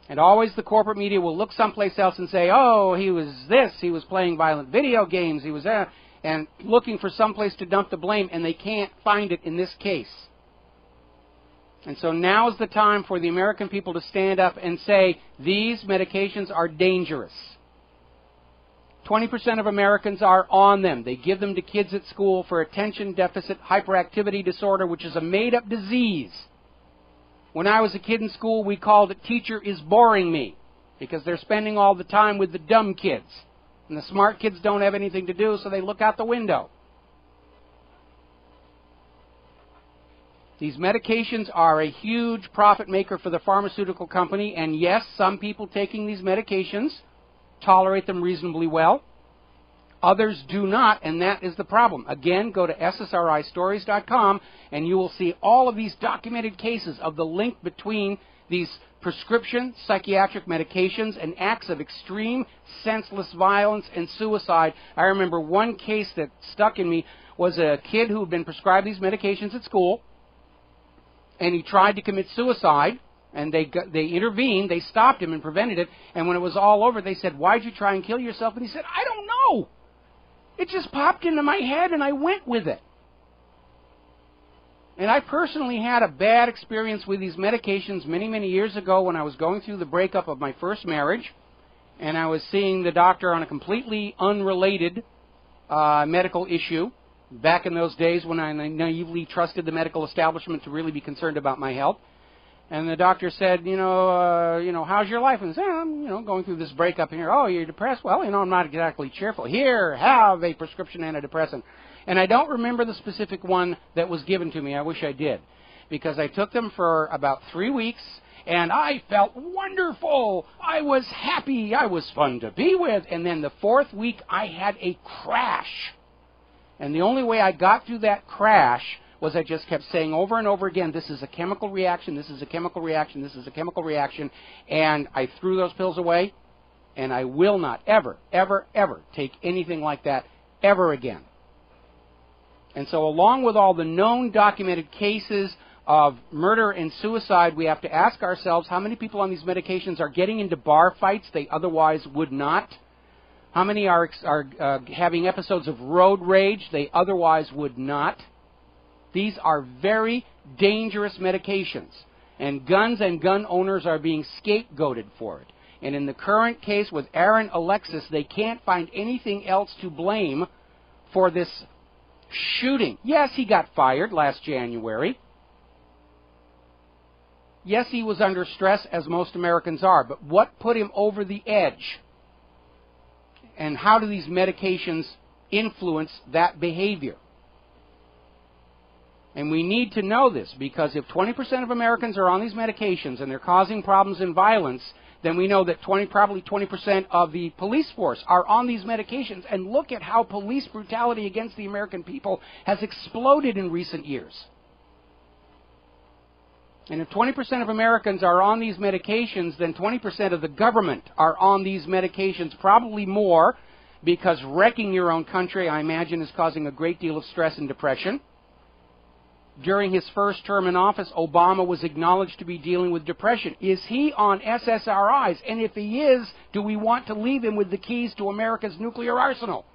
And always the corporate media will look someplace else and say, oh, he was this, he was playing violent video games, he was that, and looking for someplace to dump the blame, and they can't find it in this case. And so now is the time for the American people to stand up and say, these medications are dangerous. 20% of Americans are on them. They give them to kids at school for attention deficit hyperactivity disorder, which is a made-up disease. When I was a kid in school, we called it teacher is boring me, because they're spending all the time with the dumb kids. And the smart kids don't have anything to do, so they look out the window. These medications are a huge profit maker for the pharmaceutical company, and yes, some people taking these medications tolerate them reasonably well. Others do not, and that is the problem. Again, go to ssristories.com, and you will see all of these documented cases of the link between these prescription psychiatric medications and acts of extreme, senseless violence and suicide. I remember one case that stuck in me was a kid who had been prescribed these medications at school, and he tried to commit suicide, and they intervened, they stopped him and prevented it, and when it was all over, they said, why'd you try and kill yourself? And he said, I don't know. It just popped into my head, and I went with it. And I personally had a bad experience with these medications many, many years ago when I was going through the breakup of my first marriage, and I was seeing the doctor on a completely unrelated medical issue. Back in those days when I naively trusted the medical establishment to really be concerned about my health. And the doctor said, how's your life? And I said, I'm, going through this breakup here. Oh, you're depressed? Well, I'm not exactly cheerful. Here, have a prescription antidepressant. And I don't remember the specific one that was given to me. I wish I did. Because I took them for about 3 weeks, and I felt wonderful. I was happy. I was fun to be with. And then the 4th week, I had a crash. And the only way I got through that crash was I just kept saying over and over again, this is a chemical reaction, this is a chemical reaction, this is a chemical reaction. And I threw those pills away, and I will not ever, ever, ever take anything like that ever again. And so along with all the known documented cases of murder and suicide, we have to ask ourselves how many people on these medications are getting into bar fights they otherwise would not. How many are having episodes of road rage they otherwise would not? These are very dangerous medications, and guns and gun owners are being scapegoated for it. And in the current case with Aaron Alexis, they can't find anything else to blame for this shooting. Yes, he got fired last January. Yes, he was under stress, as most Americans are. But what put him over the edge? And how do these medications influence that behavior? And we need to know this, because if 20% of Americans are on these medications and they're causing problems and violence, then we know that probably 20% of the police force are on these medications. And look at how police brutality against the American people has exploded in recent years. And if 20% of Americans are on these medications, then 20% of the government are on these medications, probably more, because wrecking your own country, I imagine, is causing a great deal of stress and depression. During his first term in office, Obama was acknowledged to be dealing with depression. Is he on SSRIs? And if he is, do we want to leave him with the keys to America's nuclear arsenal?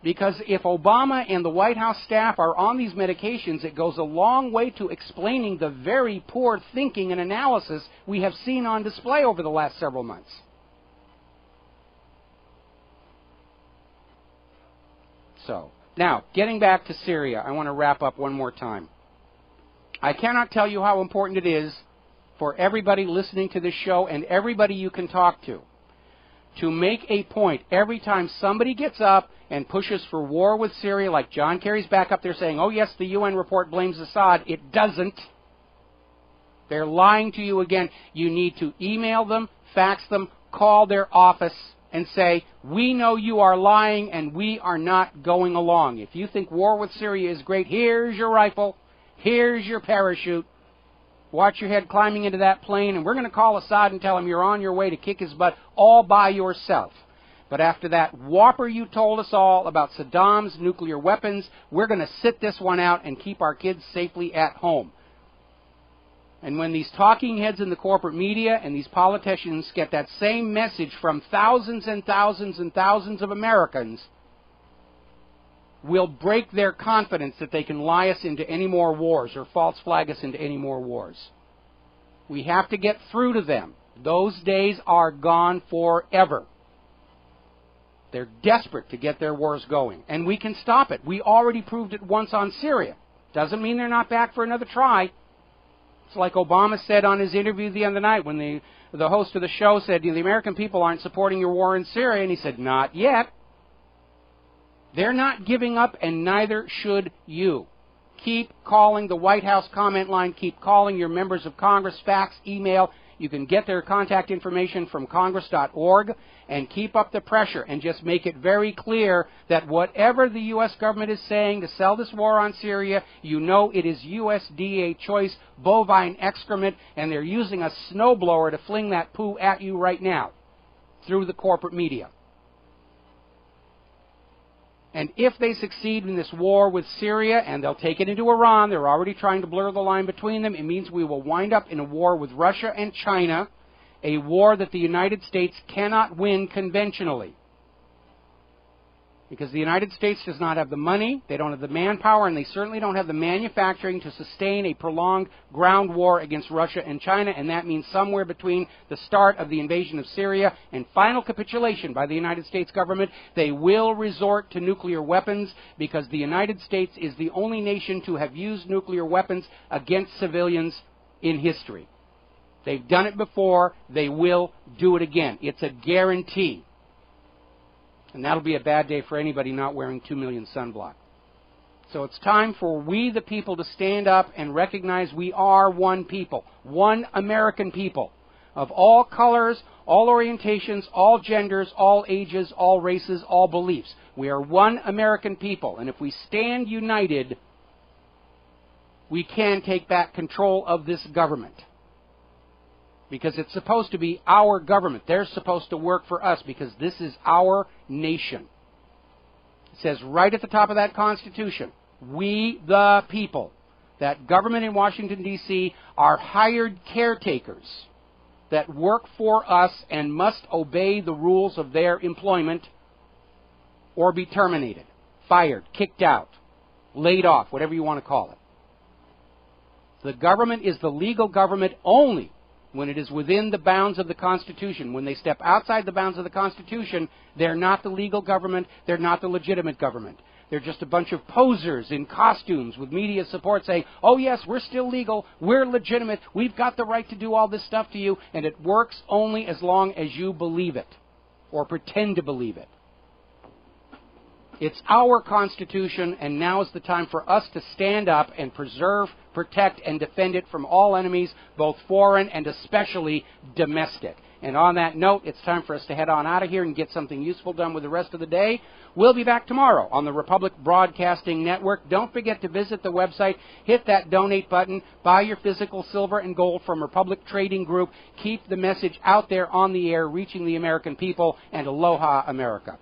Because if Obama and the White House staff are on these medications, it goes a long way to explaining the very poor thinking and analysis we have seen on display over the last several months. So, now, getting back to Syria, I want to wrap up one more time. I cannot tell you how important it is for everybody listening to this show and everybody you can talk to make a point every time somebody gets up and pushes for war with Syria, like John Kerry's back up there saying, oh yes, the UN report blames Assad. It doesn't. They're lying to you again. You need to email them, fax them, call their office, and say, we know you are lying and we are not going along. If you think war with Syria is great, here's your rifle, here's your parachute. Watch your head climbing into that plane, and we're going to call Assad and tell him you're on your way to kick his butt all by yourself. But after that whopper you told us all about Saddam's nuclear weapons, we're going to sit this one out and keep our kids safely at home. And when these talking heads in the corporate media and these politicians get that same message from thousands and thousands and thousands of Americans, we'll break their confidence that they can lie us into any more wars or false flag us into any more wars. We have to get through to them. Those days are gone forever. They're desperate to get their wars going, and we can stop it. We already proved it once on Syria. Doesn't mean they're not back for another try. It's like Obama said on his interview the other night when the host of the show said, the American people aren't supporting your war in Syria, and he said, not yet. They're not giving up, and neither should you. Keep calling the White House comment line. Keep calling your members of Congress, fax, email. You can get their contact information from congress.org, and keep up the pressure and just make it very clear that whatever the U.S. government is saying to sell this war on Syria, you know it is USDA choice bovine excrement, and they're using a snowblower to fling that poo at you right now through the corporate media. And if they succeed in this war with Syria, and they'll take it into Iran, they're already trying to blur the line between them, it means we will wind up in a war with Russia and China, a war that the United States cannot win conventionally. Because the United States does not have the money, they don't have the manpower, and they certainly don't have the manufacturing to sustain a prolonged ground war against Russia and China, and that means somewhere between the start of the invasion of Syria and final capitulation by the United States government, they will resort to nuclear weapons, because the United States is the only nation to have used nuclear weapons against civilians in history. They've done it before, they will do it again. It's a guarantee. And that'll be a bad day for anybody not wearing 2 million sunblock. So it's time for we the people to stand up and recognize we are one people, one American people, of all colors, all orientations, all genders, all ages, all races, all beliefs. We are one American people, and if we stand united, we can take back control of this government. Because it's supposed to be our government. They're supposed to work for us because this is our nation. It says right at the top of that Constitution, we the people, that government in Washington, D.C. are hired caretakers that work for us and must obey the rules of their employment or be terminated, fired, kicked out, laid off, whatever you want to call it. The government is the legal government only when it is within the bounds of the Constitution. When they step outside the bounds of the Constitution, they're not the legal government, they're not the legitimate government. They're just a bunch of posers in costumes with media support saying, oh yes, we're still legal, we're legitimate, we've got the right to do all this stuff to you, and it works only as long as you believe it, or pretend to believe it. It's our Constitution, and now is the time for us to stand up and preserve, protect, and defend it from all enemies, both foreign and especially domestic. And on that note, it's time for us to head on out of here and get something useful done with the rest of the day. We'll be back tomorrow on the Republic Broadcasting Network. Don't forget to visit the website, hit that donate button, buy your physical silver and gold from Republic Trading Group. Keep the message out there on the air, reaching the American people, and aloha, America.